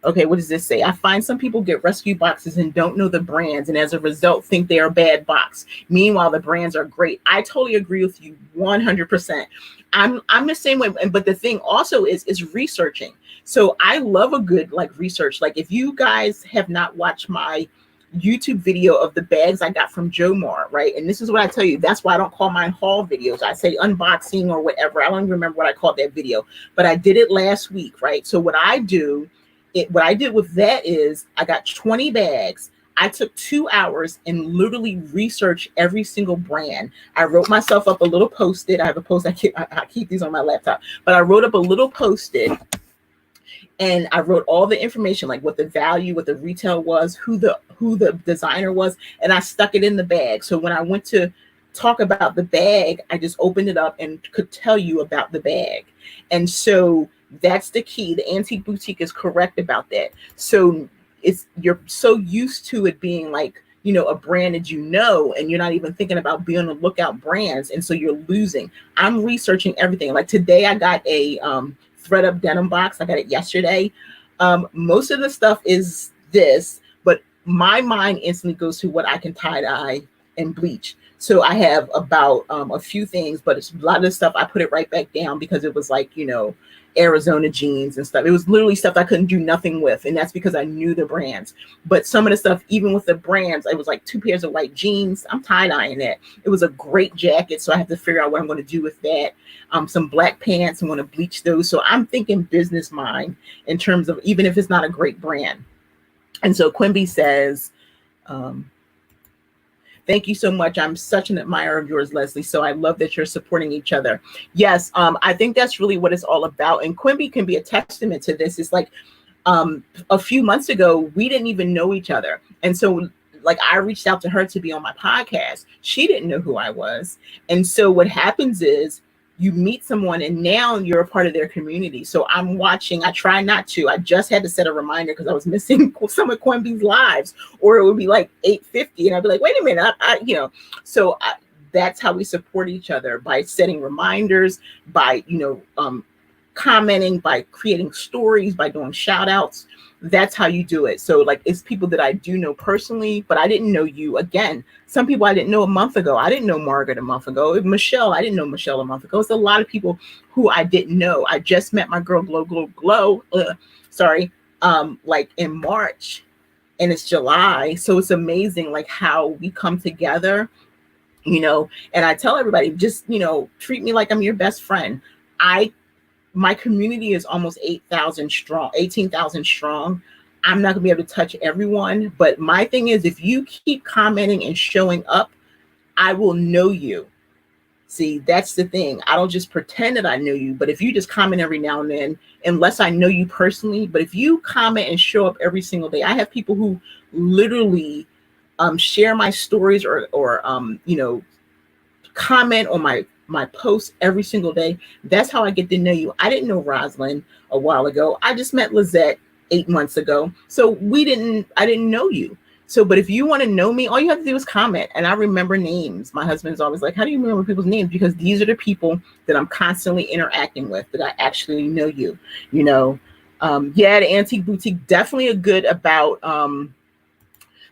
Okay, what does this say? I find some people get rescue boxes and don't know the brands, and as a result, think they are a bad box. Meanwhile, the brands are great. I totally agree with you 100%. I'm the same way, but the thing also is researching. So I love a good like research. Like if you guys have not watched my YouTube video of the bags I got from Jomar, right? And this is what I tell you. That's why I don't call mine haul videos. I say unboxing or whatever. I don't even remember what I called that video, but I did it last week, right? So what I do, what I did with that is I got 20 bags. I took 2 hours and literally researched every single brand. I wrote myself up a little post-it. I have a post. I keep these on my laptop, but I wrote up a little post-it and I wrote all the information, like what the value, what the retail was, who the designer was, and I stuck it in the bag. So when I went to talk about the bag, I just opened it up and could tell you about the bag. And so that's the key. The Antique Boutique is correct about that. So you're so used to it being like, you know, a brand that you know, and you're not even thinking about being on the lookout brands. And so you're losing. I'm researching everything. Like today I got a thread up denim box. I got it yesterday. Most of the stuff is this, but my mind instantly goes to what I can tie dye and bleach. So I have about a few things, but it's a lot of the stuff I put it right back down because it was like, you know, Arizona jeans and stuff. It was literally stuff I couldn't do nothing with. And that's because I knew the brands. But some of the stuff, even with the brands, it was like 2 pairs of white jeans. I'm tie-dyeing that. It was a great jacket. So I have to figure out what I'm going to do with that. Some black pants, I'm going to bleach those. So I'm thinking business mind in terms of even if it's not a great brand. And so Quimby says, thank you so much. I'm such an admirer of yours, Leslie. So I love that you're supporting each other. Yes, I think that's really what it's all about. And Quimby can be a testament to this. It's like a few months ago, we didn't even know each other. And so like I reached out to her to be on my podcast. She didn't know who I was. And so what happens is you meet someone and now you're a part of their community. So I'm watching. I try not to. I just had to set a reminder because I was missing some of Quimby's lives, or it would be like 8:50 and I'd be like, wait a minute, So that's how we support each other, by setting reminders, by, commenting, by creating stories, by doing shout outs. That's how you do it. So like it's people that I do know personally, but I didn't know you. Again, some people I didn't know a month ago. I didn't know Margaret a month ago. Michelle, I didn't know Michelle a month ago. It's a lot of people who I didn't know. I just met my girl Glow, like in March, and it's July. So it's amazing like how we come together, and I tell everybody, just, treat me like I'm your best friend. My community is almost 8,000 strong, 18,000 strong. I'm not gonna be able to touch everyone, but my thing is, if you keep commenting and showing up, I will know you. See, that's the thing. I don't just pretend that I know you, but if you just comment every now and then, unless I know you personally, but if you comment and show up every single day, I have people who literally share my stories or comment on my posts every single day. That's how I get to know you. I didn't know Rosalind a while ago. I just met Lizette 8 months ago. So I didn't know you. So, but if you want to know me, all you have to do is comment. And I remember names. My husband's always like, how do you remember people's names? Because these are the people that I'm constantly interacting with, that I actually know you, the Antique Boutique, definitely a good about,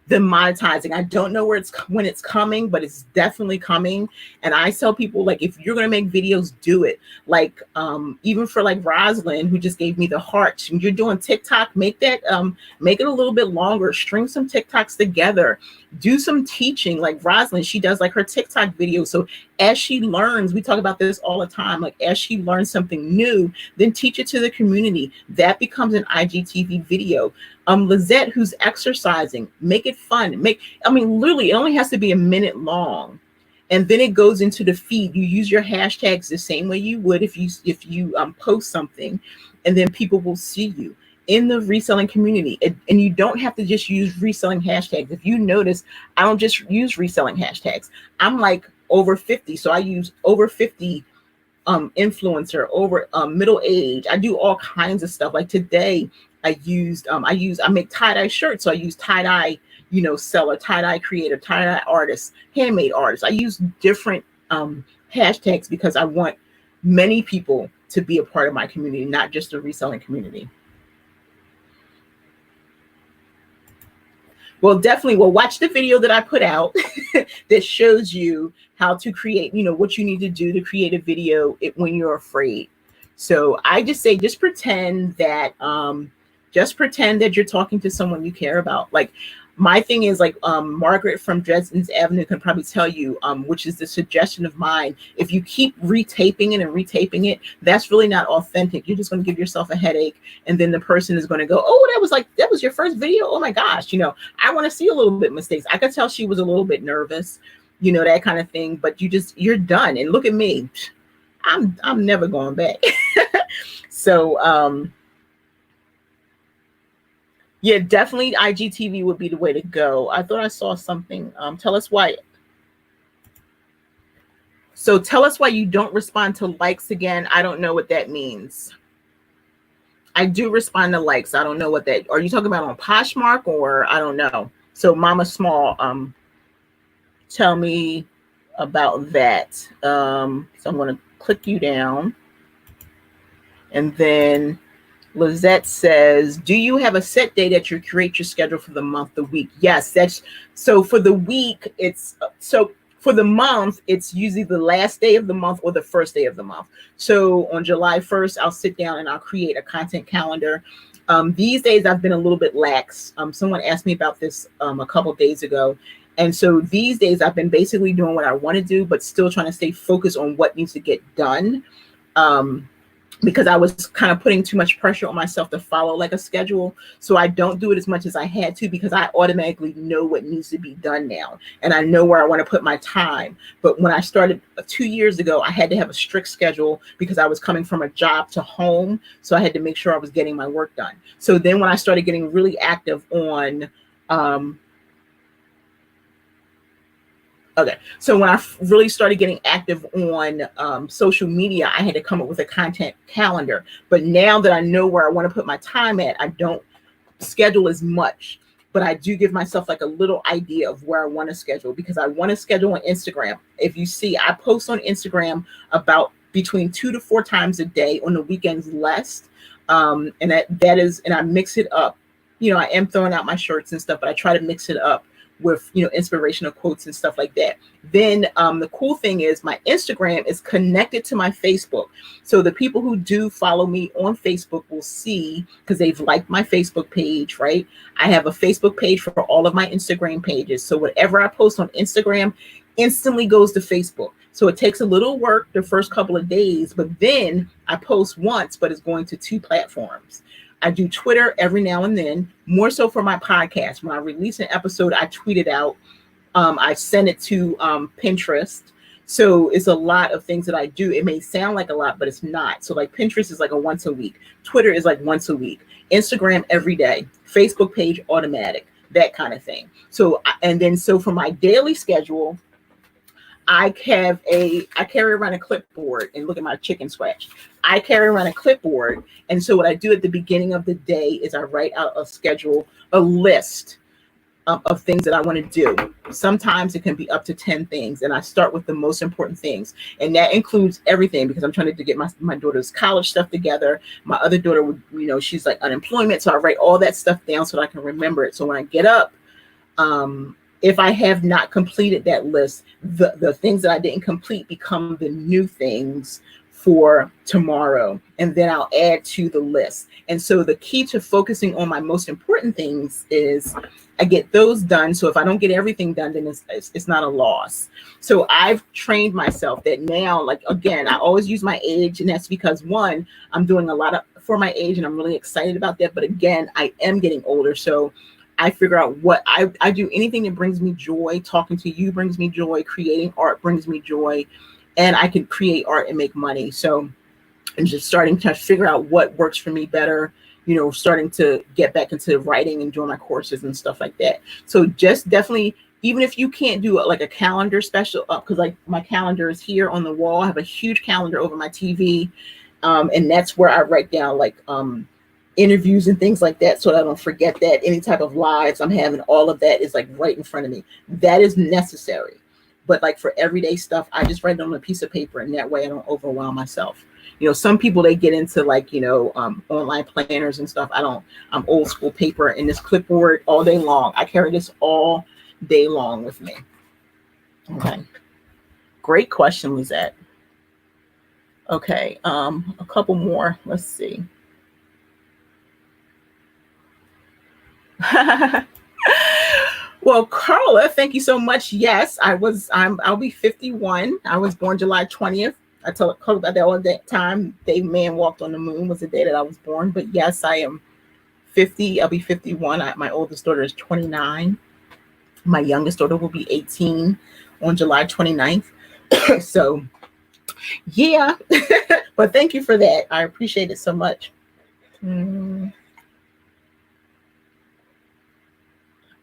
the monetizing. I don't know when it's coming, but it's definitely coming. And I tell people, like, if you're going to make videos, do it. Like, even for like Rosalind, who just gave me the heart, when you're doing TikTok, make it a little bit longer, string some TikToks together, do some teaching. Like Rosalind, she does like her TikTok videos. So as she learns, we talk about this all the time, like as she learns something new, then teach it to the community. That becomes an IGTV video. Lizette, who's exercising, make it fun. Literally, it only has to be a minute long. And then it goes into the feed. You use your hashtags the same way you would if you post something, and then people will see you in the reselling community. And you don't have to just use reselling hashtags. If you notice, I don't just use reselling hashtags. I'm like over 50. So I use over 50 influencer, over middle age. I do all kinds of stuff. Like today, I make tie-dye shirts. So I use tie-dye, seller, tie-dye creator, tie-dye artist, handmade artist. I use different hashtags because I want many people to be a part of my community, not just the reselling community. Well, definitely. Well, watch the video that I put out that shows you how to create, what you need to do to create a video when you're afraid. So I just say, just pretend that you're talking to someone you care about. Like my thing is like Margaret from Dresden's Avenue can probably tell you, which is the suggestion of mine. If you keep retaping it and retaping it, that's really not authentic. You're just going to give yourself a headache, and then the person is going to go, "Oh, that was your first video. Oh my gosh, I want to see a little bit mistakes." I could tell she was a little bit nervous, that kind of thing. But you're done, and look at me. I'm never going back. So yeah, definitely IGTV would be the way to go. I thought I saw something. Tell us why. So tell us why you don't respond to likes again. I don't know what that means. I do respond to likes. I don't know what that. Are you talking about on Poshmark or I don't know? So Mama Small, tell me about that. So I'm going to click you down, and then Lizette says, do you have a set day that you create your schedule for the month, the week? Yes, that's so for the week. For the month, it's usually the last day of the month or the first day of the month. So on July 1st, I'll sit down and I'll create a content calendar. These days I've been a little bit lax. Someone asked me about this a couple of days ago. And so these days I've been basically doing what I want to do, but still trying to stay focused on what needs to get done. Because I was kind of putting too much pressure on myself to follow like a schedule. So I don't do it as much as I had to, because I automatically know what needs to be done now. And I know where I want to put my time. But when I started 2 years ago, I had to have a strict schedule because I was coming from a job to home. So I had to make sure I was getting my work done. So then when I started getting really active on, so when I really started getting active on social media, I had to come up with a content calendar. But now that I know where I want to put my time at, I don't schedule as much, but I do give myself like a little idea of where I want to schedule, because I want to schedule on Instagram. If you see, I post on Instagram about between 2 to 4 times a day, on the weekends less. And I mix it up. I am throwing out my shirts and stuff, but I try to mix it up with inspirational quotes and stuff like that. Then the cool thing is my Instagram is connected to my Facebook. So the people who do follow me on Facebook will see, because they've liked my Facebook page, right? I have a Facebook page for all of my Instagram pages. So whatever I post on Instagram instantly goes to Facebook. So it takes a little work the first couple of days, but then I post once, but it's going to 2 platforms. I do Twitter every now and then, more so for my podcast. When I release an episode, I tweet it out. I send it to Pinterest. So it's a lot of things that I do. It may sound like a lot, but it's not. So like Pinterest is like a once a week. Twitter is like once a week. Instagram every day. Facebook page automatic, that kind of thing. So for my daily schedule, I carry around a clipboard, and look at my chicken scratch. I carry around a clipboard. And so what I do at the beginning of the day is I write out a schedule, a list of things that I want to do. Sometimes it can be up to 10 things. And I start with the most important things. And that includes everything, because I'm trying to get my daughter's college stuff together. My other daughter would, she's like unemployment. So I write all that stuff down so that I can remember it. So when I get up, if I have not completed that list, the things that I didn't complete become the new things for tomorrow. And then I'll add to the list. And so the key to focusing on my most important things is I get those done. So if I don't get everything done, then it's not a loss. So I've trained myself that now, like, again, I always use my age. And that's because, one, I'm doing a lot for my age, and I'm really excited about that. But again, I am getting older. So I figure out what I do. Anything that brings me joy. Talking to you brings me joy. Creating art brings me joy. And I can create art and make money. So I'm just starting to figure out what works for me better, starting to get back into writing and doing my courses and stuff like that. So just definitely, even if you can't do like a calendar special, because like my calendar is here on the wall. I have a huge calendar over my TV. And that's where I write down like interviews and things like that, so that I don't forget that. Any type of lives I'm having, all of that is like right in front of me. That is necessary. But like for everyday stuff, I just write it on a piece of paper, and that way I don't overwhelm myself. some people, they get into like, online planners and stuff. I'm old school paper and this clipboard all day long. I carry this all day long with me. Okay. Great question, Lizette. Okay. A couple more. Let's see. Well, Carla, thank you so much. Yes, I'll be 51. I was born July 20th. I told Carla about that all the time. Dave Man walked on the moon was the day that I was born. But yes, I am 50. I'll be 51. My oldest daughter is 29. My youngest daughter will be 18 on July 29th. So, yeah. But thank you for that. I appreciate it so much.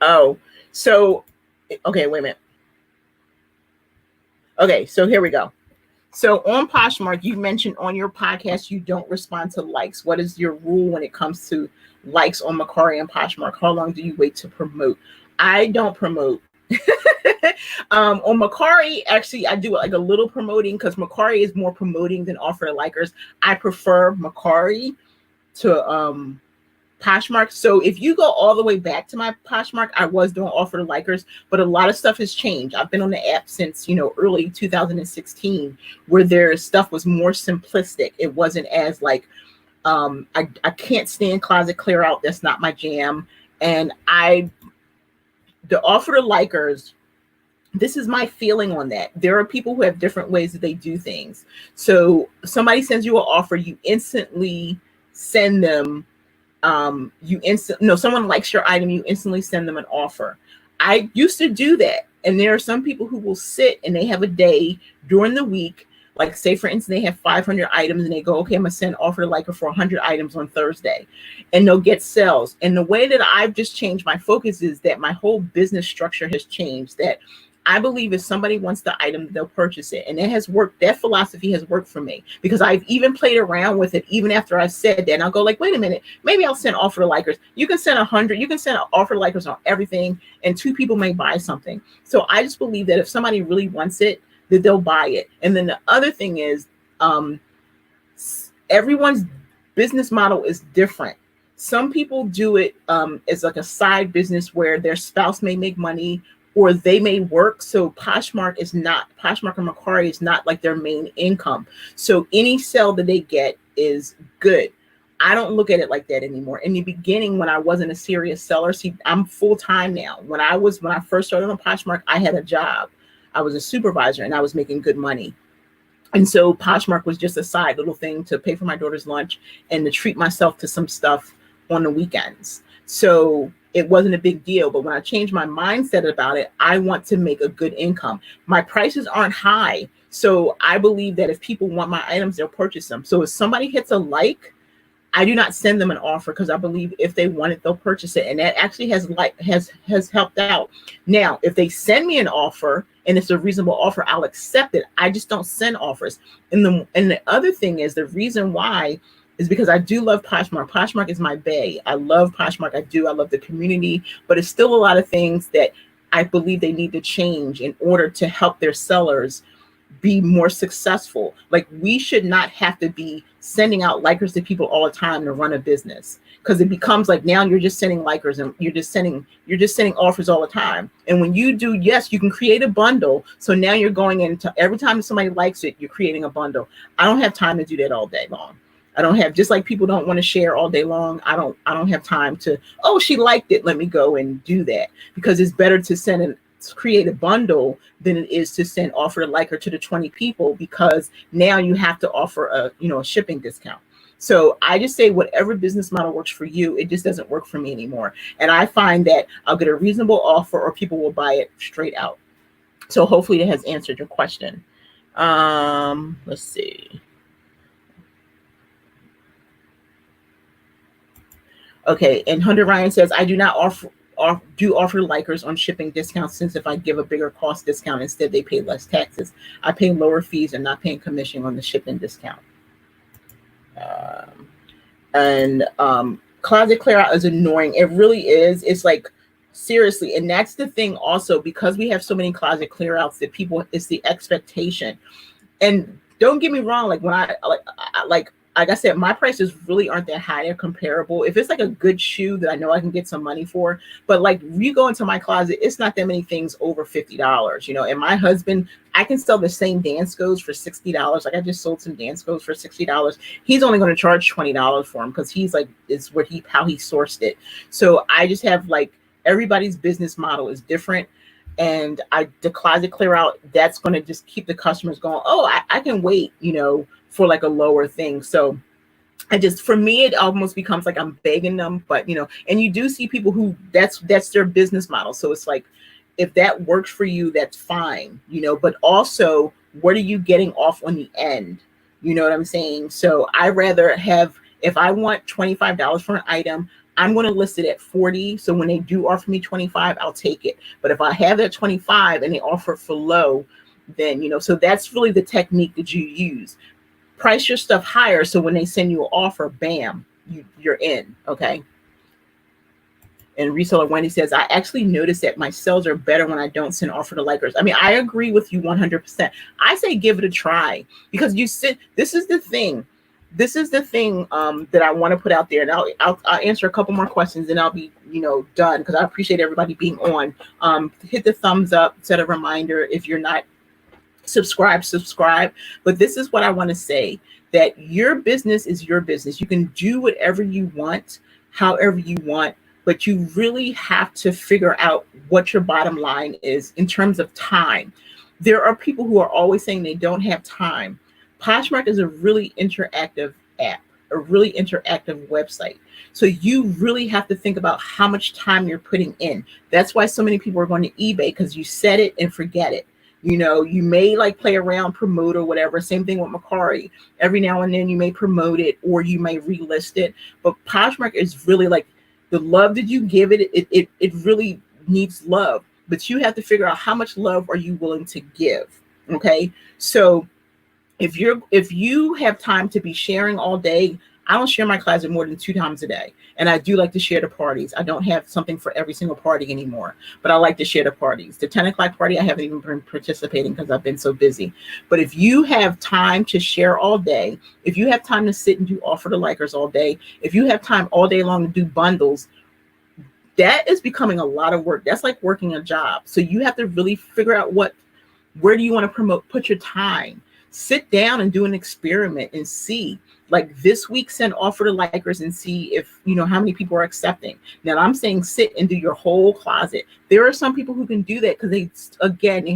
Oh, so, okay, wait a minute. Okay, so here we go. So on Poshmark, you mentioned on your podcast, you don't respond to likes. What is your rule when it comes to likes on Mercari and Poshmark? How long do you wait to promote? I don't promote. On Mercari, actually, I do like a little promoting because Mercari is more promoting than offer to likers. I prefer Mercari to Poshmark. So if you go all the way back to my Poshmark, I was doing offer to likers, but a lot of stuff has changed. I've been on the app since, early 2016, where their stuff was more simplistic. It wasn't as like, I can't stand closet clear out. That's not my jam. And the offer to likers, this is my feeling on that. There are people who have different ways that they do things. So somebody sends you an offer, you instantly send them someone likes your item, you instantly send them an offer. I used to do that. And there are some people who will sit and they have a day during the week, like say for instance, they have 500 items and they go, okay, I'm gonna send offer to liker for 100 items on Thursday, and they'll get sales. And the way that I've just changed my focus is that my whole business structure has changed, that I believe if somebody wants the item, they'll purchase it. And it has worked. That philosophy has worked for me because I've even played around with it even after I've said that. And I'll go like, wait a minute, maybe I'll send offer to likers. You can send 100, you can send an offer to likers on everything, and 2 people may buy something. So I just believe that if somebody really wants it, that they'll buy it. And then the other thing is everyone's business model is different. Some people do it as like a side business where their spouse may make money or they may work. So Poshmark and Mercari is not like their main income. So any sale that they get is good. I don't look at it like that anymore. In the beginning, when I wasn't a serious seller, see, I'm full-time now. When I first started on Poshmark, I had a job. I was a supervisor and I was making good money. And so Poshmark was just a side little thing to pay for my daughter's lunch and to treat myself to some stuff on the weekends. So it wasn't a big deal. But when I changed my mindset about it, I want to make a good income. My prices aren't high. So I believe that if people want my items, they'll purchase them. So if somebody hits a like, I do not send them an offer because I believe if they want it, they'll purchase it. And that actually has helped out. Now, if they send me an offer and it's a reasonable offer, I'll accept it. I just don't send offers. And the other thing is, the reason why is because I do love Poshmark. Poshmark is my bae. I love Poshmark. I love the community, but it's still a lot of things that I believe they need to change in order to help their sellers be more successful. Like, we should not have to be sending out likers to people all the time to run a business, because it becomes like now you're just sending likers and you're just sending offers all the time. And when you do, yes, you can create a bundle. So now you're going into every time somebody likes it, you're creating a bundle. I don't have time to do that all day long. I don't have, just like people don't want to share all day long. I don't have time to, oh, she liked it, let me go and do that, because it's better to create a bundle than it is to send offer to liker to the 20 people, because now you have to offer a shipping discount. So I just say whatever business model works for you, it just doesn't work for me anymore. And I find that I'll get a reasonable offer or people will buy it straight out. So hopefully that has answered your question. Let's see. Okay, and Hunter Ryan says, I do not offer likers on shipping discounts, since if I give a bigger cost discount, instead they pay less taxes. I pay lower fees and not paying commission on the shipping discount. Closet clear out is annoying. It really is. It's like, seriously. And that's the thing also, because we have so many closet clear outs that people, it's the expectation. And don't get me wrong. Like when like I said, my prices really aren't that high. They're comparable. If it's like a good shoe that I know I can get some money for, but like you go into my closet, it's not that many things over $50, you know. And my husband, I can sell the same dance goes for $60. Like I just sold some dance goes for $60. He's only going to charge $20 for them because he's like, it's what he how he sourced it. So I just have like everybody's business model is different. And the closet clear out, that's going to just keep the customers going, oh, I can wait, you know, for like a lower thing. So I just, for me, it almost becomes like I'm begging them, but you know, and you do see people who that's their business model. So it's like, if that works for you, that's fine, you know, but also what are you getting off on the end? You know what I'm saying? So I rather have, if I want $25 for an item, I'm going to list it at 40. So when they do offer me 25, I'll take it. But if I have that 25 and they offer it for low, then, you know, so that's really the technique that you use. Price your stuff higher. So when they send you an offer, bam, you're in. Okay. And reseller Wendy says, I actually noticed that my sales are better when I don't send offer to likers. I mean, I agree with you 100%. I say give it a try because you sit. This is the thing. This is the thing that I want to put out there, and I'll answer a couple more questions, and I'll be, you know, done because I appreciate everybody being on. Hit the thumbs up, set a reminder if you're not subscribe. But this is what I want to say, that your business is your business. You can do whatever you want, however you want, but you really have to figure out what your bottom line is in terms of time. There are people who are always saying they don't have time. Poshmark is a really interactive app, a really interactive website. So you really have to think about how much time you're putting in. That's why so many people are going to eBay, because you set it and forget it. You know, you may like play around, promote or whatever. Same thing with Macari. Every now and then you may promote it or you may relist it. But Poshmark is really like, the love that you give it, it really needs love. But you have to figure out how much love are you willing to give. Okay. So if you have time to be sharing all day, I don't share my closet more than 2 times a day. And I do like to share the parties. I don't have something for every single party anymore, but I like to share the parties. The 10 o'clock party, I haven't even been participating because I've been so busy. But if you have time to share all day, if you have time to sit and do offer to likers all day, if you have time all day long to do bundles, that is becoming a lot of work. That's like working a job. So you have to really figure out where do you want to promote, put your time. Sit down and do an experiment and see. Like this week, send offer to likers and see if, you know, how many people are accepting. Now I'm saying sit and do your whole closet. There are some people who can do that because they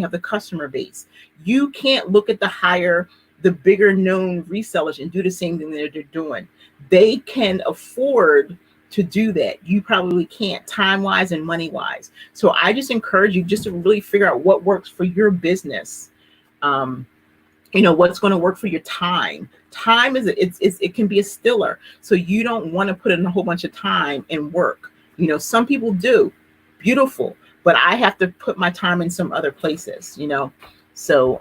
have the customer base. You can't look at the bigger known resellers and do the same thing that they're doing. They can afford to do that. You probably can't, time-wise and money-wise. So I just encourage you just to really figure out what works for your business. You know, what's going to work for your time. Time it can be a stiller. So you don't want to put in a whole bunch of time and work. You know, some people do. Beautiful. But I have to put my time in some other places, you know. So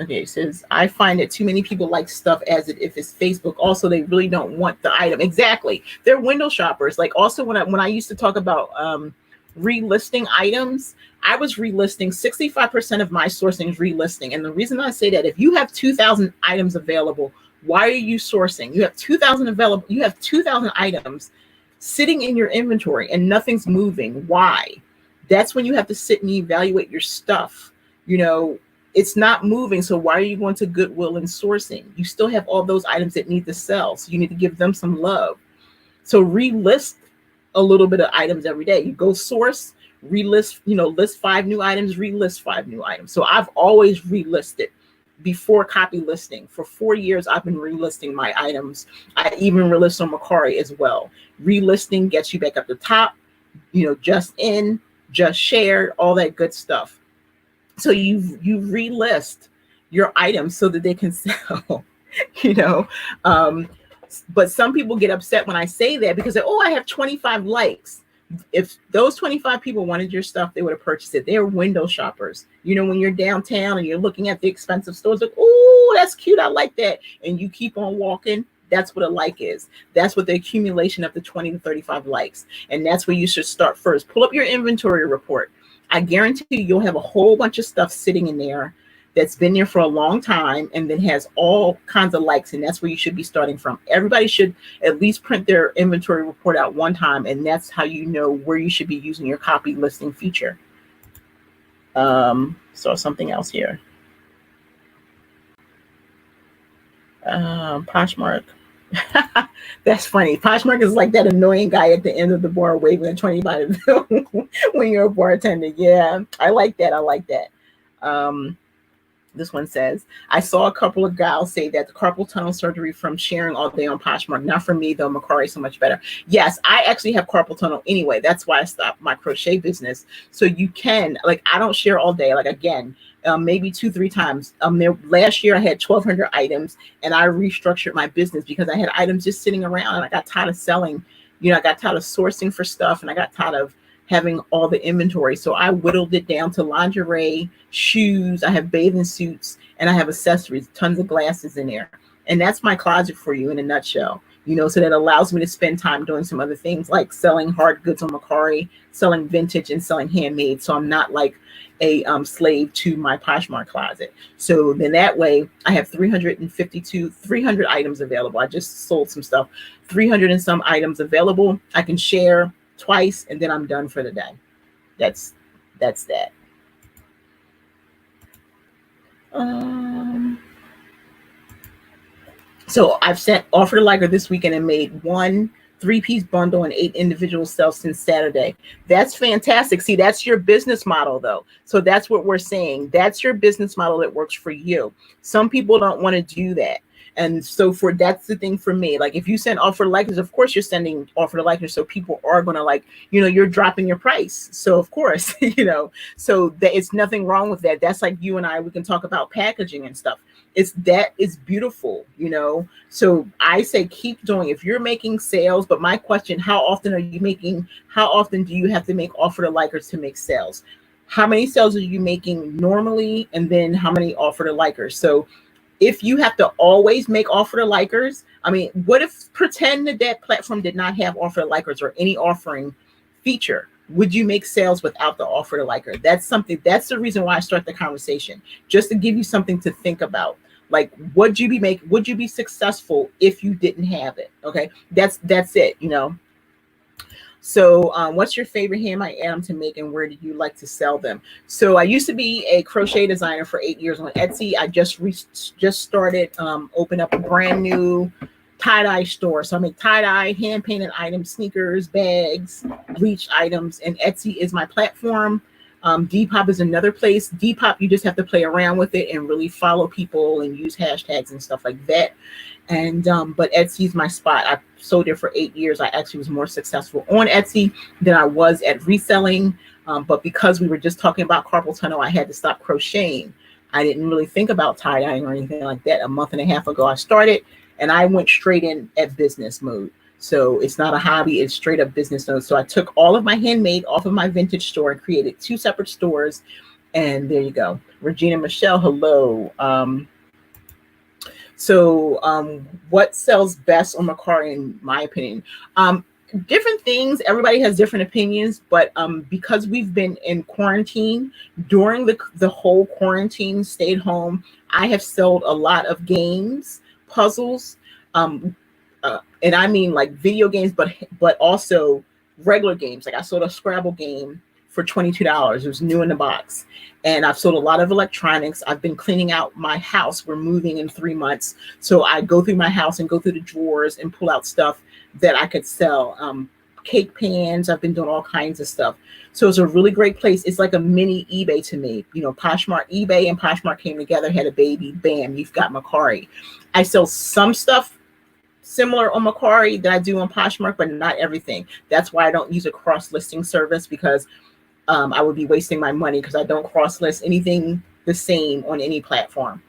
okay, it says, I find that too many people like stuff as if it's Facebook. Also, they really don't want the item. Exactly. They're window shoppers. Like also when I used to talk about relisting items, I was relisting 65% of my sourcing is relisting. And the reason I say that, if you have 2,000 items available, why are you sourcing? You have 2,000 available, you have 2,000 items sitting in your inventory and nothing's moving. Why? That's when you have to sit and evaluate your stuff. You know, it's not moving. So why are you going to Goodwill and sourcing? You still have all those items that need to sell. So you need to give them some love. So relist a little bit of items every day. You go source, relist, you know, list 5 new items, relist 5 new items. So I've always relisted before copy listing. For 4 years, I've been relisting my items. I even relist on Macari as well. Relisting gets you back up the top, you know, just in, just shared, all that good stuff. So you relist your items so that they can sell, you know. But some people get upset when I say that because I have 25 likes. If those 25 people wanted your stuff, they would have purchased it. They're window shoppers. You know, when you're downtown and you're looking at the expensive stores, like, oh, that's cute, I like that. And you keep on walking. That's what a like is. That's what the accumulation of the 20 to 35 likes. And that's where you should start first. Pull up your inventory report. I guarantee you'll have a whole bunch of stuff sitting in there that's been there for a long time and then has all kinds of likes, and that's where you should be starting from. Everybody should at least print their inventory report out one time, and that's how you know where you should be using your copy listing feature. So something else here. Poshmark. That's funny. Poshmark is like that annoying guy at the end of the bar waving a $20 bill when you're a bartender. Yeah, I like that. I like that. This one says, I saw a couple of gals say that the carpal tunnel surgery from sharing all day on Poshmark. Not for me, though. Macari so much better. Yes, I actually have carpal tunnel anyway. That's why I stopped my crochet business. So you can, like, I don't share all day. Like, again, maybe 2-3 times. Last year I had 1,200 items, and I restructured my business because I had items just sitting around, and I got tired of selling. You know, I got tired of sourcing for stuff, and I got tired of having all the inventory. So I whittled it down to lingerie, shoes, I have bathing suits, and I have accessories, tons of glasses in there. And that's my closet for you in a nutshell. You know, so that allows me to spend time doing some other things like selling hard goods on Macari, selling vintage, and selling handmade. So I'm not like a slave to my Poshmark closet. So then that way I have 300 items available. I just sold some stuff, 300 and some items available. I can share twice, and then I'm done for the day. That's that. So I've sent offer to liker this weekend and made 1 3-piece bundle and 8 individual sales since Saturday. That's fantastic. See, that's your business model, though. So that's what we're saying. That's your business model that works for you. Some people don't want to do that. And so that's the thing for me. Like, if you send offer to likers, of course you're sending offer to likers. So people are going to, like, you know, you're dropping your price. So of course, you know, so that it's nothing wrong with that. That's like you and I, we can talk about packaging and stuff. That is beautiful, you know? So I say, keep doing, if you're making sales, but my question, how often do you have to make offer to likers to make sales? How many sales are you making normally? And then how many offer to likers? So if you have to always make offer to likers, I mean, what if pretend that platform did not have offer to likers or any offering feature? Would you make sales without the offer to liker? That's the reason why I start the conversation, just to give you something to think about. Like, would you be successful if you didn't have it? Okay, that's it, you know. So what's your favorite handmade item to make, and where do you like to sell them? So I used to be a crochet designer for 8 years on Etsy. I just started open up a brand new tie-dye store. So I make tie-dye, hand-painted items, sneakers, bags, bleach items, and Etsy is my platform. Depop is another place. Depop, you just have to play around with it and really follow people and use hashtags and stuff like that. And but Etsy is my spot. I sold there for 8 years. I actually was more successful on Etsy than I was at reselling. But because we were just talking about carpal tunnel, I had to stop crocheting. I didn't really think about tie-dyeing or anything like that. A month and a half ago, I started, and I went straight in at business mode. So it's not a hobby, it's straight up business mode. So I took all of my handmade off of my vintage store and created 2 separate stores. And there you go. Regina Michelle, hello. What sells best on Macari, in my opinion? Different things. Everybody has different opinions, but because we've been in quarantine, during the whole quarantine, stayed home, I have sold a lot of games, puzzles, and I mean like video games, but also regular games. Like I sold a Scrabble game for $22. It was new in the box. And I've sold a lot of electronics. I've been cleaning out my house. We're moving in 3 months. So I go through my house and go through the drawers and pull out stuff that I could sell. Cake pans. I've been doing all kinds of stuff. So it's a really great place. It's like a mini eBay to me. You know, eBay and Poshmark came together, had a baby. Bam, you've got Macari. I sell some stuff similar on Macari that I do on Poshmark, but not everything. That's why I don't use a cross-listing service, because I would be wasting my money, because I don't cross-list anything the same on any platform.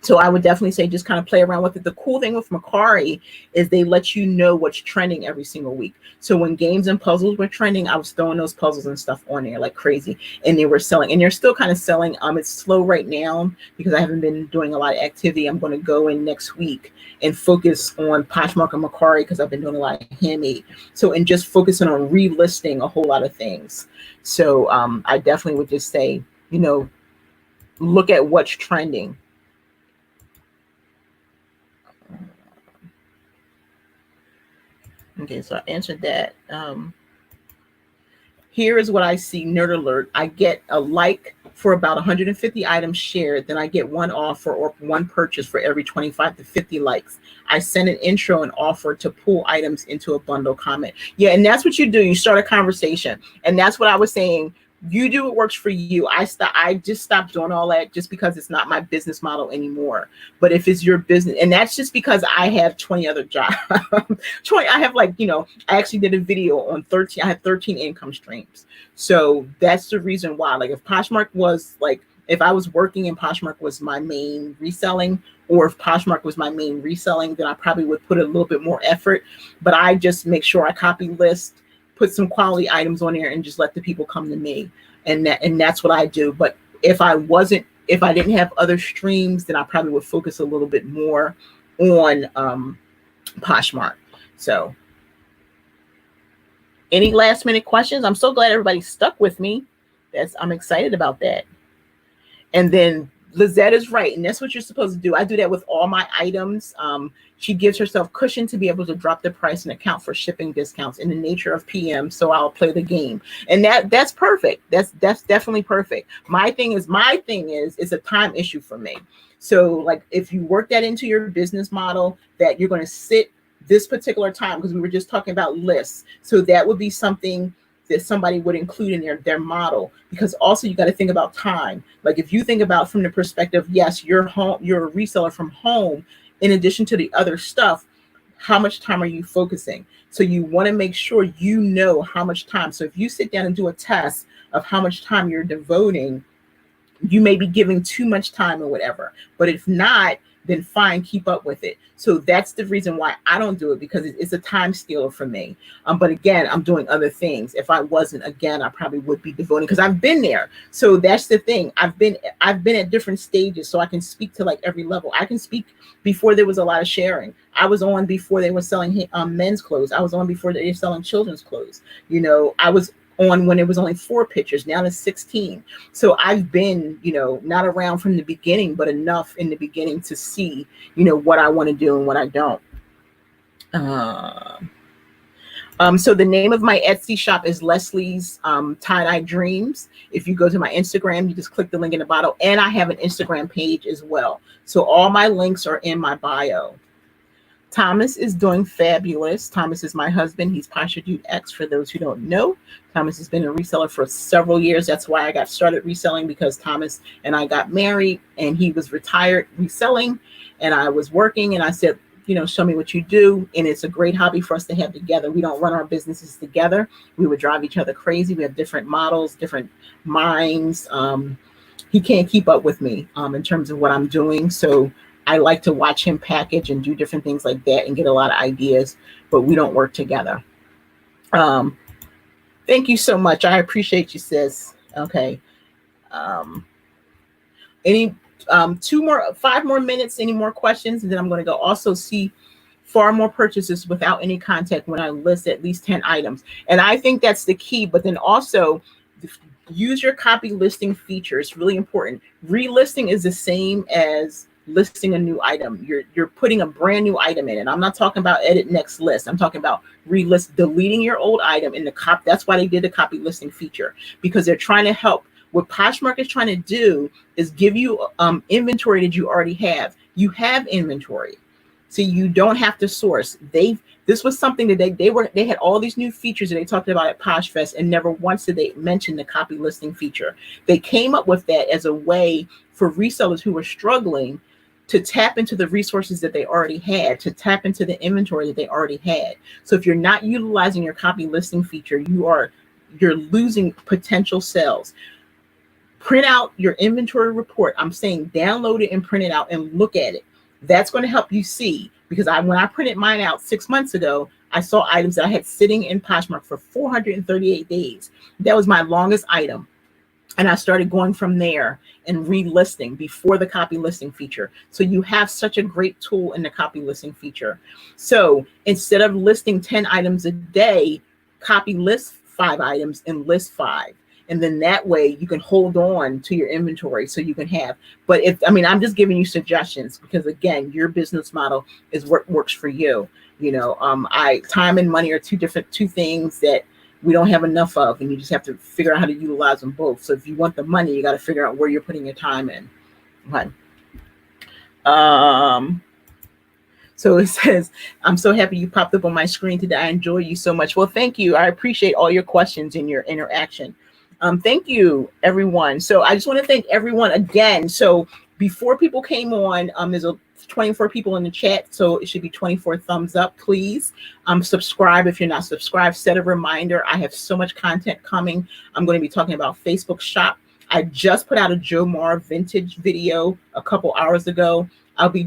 So I would definitely say just kind of play around with it. The cool thing with Macari is they let you know what's trending every single week. So when games and puzzles were trending, I was throwing those puzzles and stuff on there like crazy, and they were selling. And they're still kind of selling. It's slow right now because I haven't been doing a lot of activity. I'm going to go in next week and focus on Poshmark and Macari because I've been doing a lot of handmade. So and just focusing on relisting a whole lot of things. So I definitely would just say, look at what's trending. Okay, so I answered that. Here is what I see, Nerd Alert. I get a like for about 150 items shared. Then I get one offer or one purchase for every 25 to 50 likes. I send an intro and offer to pull items into a bundle comment. Yeah, and that's what you do. You start a conversation. And that's what I was saying. You do what works for you. I just stopped doing all that just because it's not my business model anymore. But if it's your business, and that's just because I have 20 other jobs. 20, I have I actually did a video on 13. I have 13 income streams. So that's the reason why. Like if Poshmark was if I was working and Poshmark was my main reselling, or if Poshmark was my main reselling, then I probably would put a little bit more effort. But I just make sure I copy list, put some quality items on there, and just let the people come to me. And that's what I do. But if I didn't have other streams, then I probably would focus a little bit more on Poshmark. So any last minute questions? I'm so glad everybody stuck with me. I'm excited about that. And then Lizette is right, and that's what you're supposed to do. I do that with all my items. She gives herself cushion to be able to drop the price and account for shipping discounts in the nature of PM. So I'll play the game, and that's perfect. That's definitely perfect. My thing is it's a time issue for me. So like if you work that into your business model, that you're going to sit this particular time, because we were just talking about lists. So that would be something that somebody would include in their model, because also you got to think about time. Like if you think about from the perspective, yes, you're a reseller from home, in addition to the other stuff, how much time are you focusing? So you want to make sure you know how much time. So if you sit down and do a test of how much time you're devoting, you may be giving too much time or whatever. But if not, then fine, keep up with it. So that's the reason why I don't do it, because it's a time stealer for me. But again, I'm doing other things. If I wasn't, again, I probably would be devoting, because I've been there. So that's the thing. I've been at different stages, so I can speak to like every level. I can speak before there was a lot of sharing. I was on before they were selling men's clothes. I was on before they were selling children's clothes. I was on when it was only 4 pictures. Now it's 16. So I've been, not around from the beginning, but enough in the beginning to see, what I want to do and what I don't. So the name of my Etsy shop is Leslie's Tie-Dye Dreams. If you go to my Instagram, you just click the link in the bottom, and I have an Instagram page as well. So all my links are in my bio. Thomas is doing fabulous. Thomas is my husband. He's Poshmark X, for those who don't know. Thomas has been a reseller for several years. That's why I got started reselling, because Thomas and I got married and he was retired reselling and I was working, and I said, show me what you do. And it's a great hobby for us to have together. We don't run our businesses together. We would drive each other crazy. We have different models, different minds. He can't keep up with me in terms of what I'm doing. So I like to watch him package and do different things like that and get a lot of ideas, but we don't work together. Thank you so much. I appreciate you, sis. Okay. Any 5 more minutes, any more questions? And then I'm going to go also see far more purchases without any contact when I list at least 10 items. And I think that's the key, but then also use your copy listing feature. It's really important. Relisting is the same as listing a new item. You're putting a brand new item in, and I'm not talking about edit next list. I'm talking about relist, deleting your old item in the copy. That's why they did the copy listing feature, because they're trying to help. What Poshmark is trying to do is give you inventory that you already have. You have inventory, so you don't have to source. This was something that they had all these new features that they talked about at PoshFest, and never once did they mention the copy listing feature. They came up with that as a way for resellers who were struggling to tap into the resources that they already had, to tap into the inventory that they already had. So if you're not utilizing your copy listing feature, you're losing potential sales. Print out your inventory report. I'm saying download it and print it out and look at it. That's going to help you see, because when I printed mine out 6 months ago, I saw items that I had sitting in Poshmark for 438 days. That was my longest item. And I started going from there and relisting before the copy listing feature. So you have such a great tool in the copy listing feature. So instead of listing 10 items a day, copy list 5 items and list 5. And then that way you can hold on to your inventory so you can have. But I'm just giving you suggestions, because again, your business model is what works for you. Time and money are two things that we don't have enough of, and you just have to figure out how to utilize them both. So if you want the money, you got to figure out where you're putting your time in. Okay. So it says, I'm so happy you popped up on my screen today. I enjoy you so much. Well, thank you. I appreciate all your questions and your interaction. Thank you, everyone. So I just want to thank everyone again. So before people came on, there's 24 people in the chat, so it should be 24 thumbs up. Please subscribe if you're not subscribed. Set a reminder. I have so much content coming. I'm going to be talking about Facebook Shop. I just put out a Joe Mar vintage video a couple hours ago. I'll be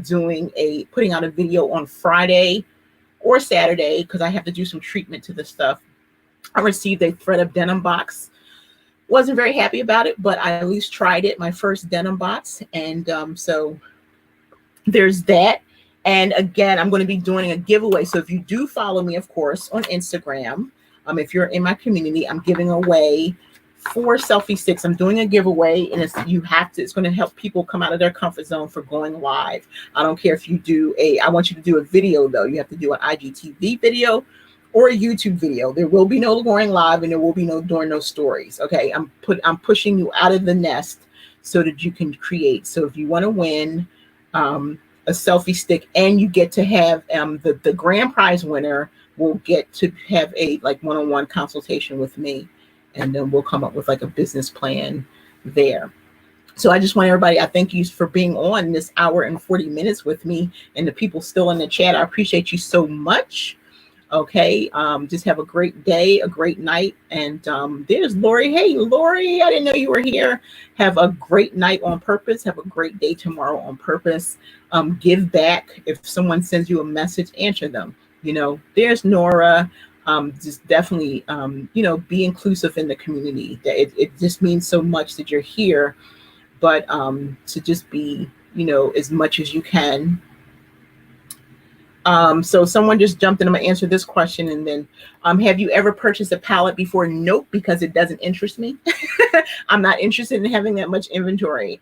putting out a video on Friday or Saturday, because I have to do some treatment to the stuff. I received a thread of denim box. Wasn't very happy about it, but I at least tried it, my first denim box. And so there's that. And again, I'm going to be doing a giveaway. So if you do follow me, of course, on Instagram, if you're in my community, I'm giving away 4 selfie sticks. I'm doing a giveaway, and it's going to help people come out of their comfort zone for going live. I don't care if you I want you to do a video though. You have to do an IGTV video or a YouTube video. There will be no going live, and there will be no doing no stories. Okay. I'm pushing you out of the nest so that you can create. So if you want to win a selfie stick, and you get to have the grand prize winner will get to have a one-on-one consultation with me, and then we'll come up with a business plan there. So I just want everybody, I thank you for being on this hour and 40 minutes with me, and the people still in the chat, I appreciate you so much. Okay, just have a great day, a great night. And there's Lori. Hey, Lori, I didn't know you were here. Have a great night on purpose. Have a great day tomorrow on purpose. Give back. If someone sends you a message, answer them. There's Nora. Just definitely, be inclusive in the community. It just means so much that you're here, but to just be, as much as you can. So someone just jumped in. I'm gonna answer this question, and then have you ever purchased a pallet before? Nope, because it doesn't interest me. I'm not interested in having that much inventory.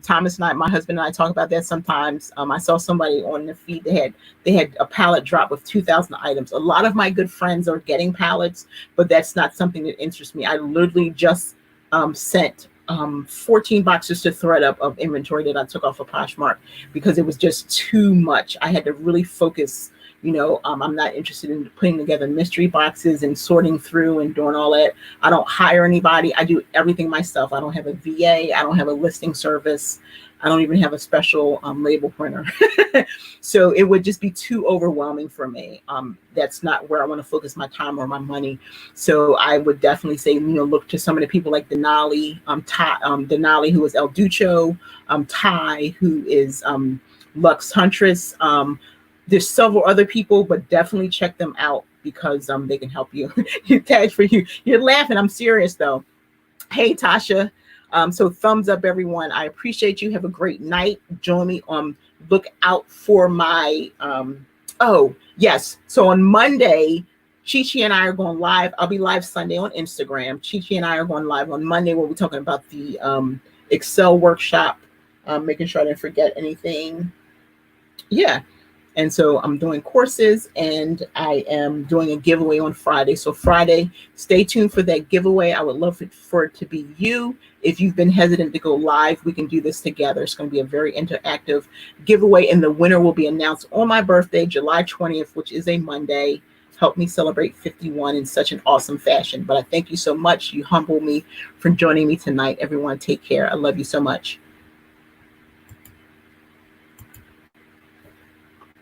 Thomas and my husband and I talk about that sometimes. I saw somebody on the feed, they had a pallet drop with 2,000 items. A lot of my good friends are getting pallets, but that's not something that interests me. I literally just sent 14 boxes to ThredUp of inventory that I took off of Poshmark, because it was just too much. I had to really focus. I'm not interested in putting together mystery boxes and sorting through and doing all that. I don't hire anybody. I do everything myself. I don't have a VA. I don't have a listing service. I don't even have a special label printer. So it would just be too overwhelming for me. That's not where I want to focus my time or my money. So I would definitely say, look to some of the people like Denali, Denali, who is El Ducho, Ty, who is Lux Huntress. There's several other people, but definitely check them out, because they can help you. Tag for you. You're laughing. I'm serious though. Hey, Tasha. So thumbs up, everyone. I appreciate you. Have a great night. Join me on, look out for my, oh yes. So on Monday, Chi-Chi and I are going live. I'll be live Sunday on Instagram. Chi-Chi and I are going live on Monday, where we're talking about the Excel workshop, making sure I didn't forget anything. Yeah. And so I'm doing courses, and I am doing a giveaway on Friday. So Friday, stay tuned for that giveaway. I would love for it to be you. If you've been hesitant to go live, we can do this together. It's going to be a very interactive giveaway, and the winner will be announced on my birthday, July 20th, which is a Monday. Help me celebrate 51 in such an awesome fashion. But I thank you so much. You humble me for joining me tonight. Everyone, take care. I love you so much.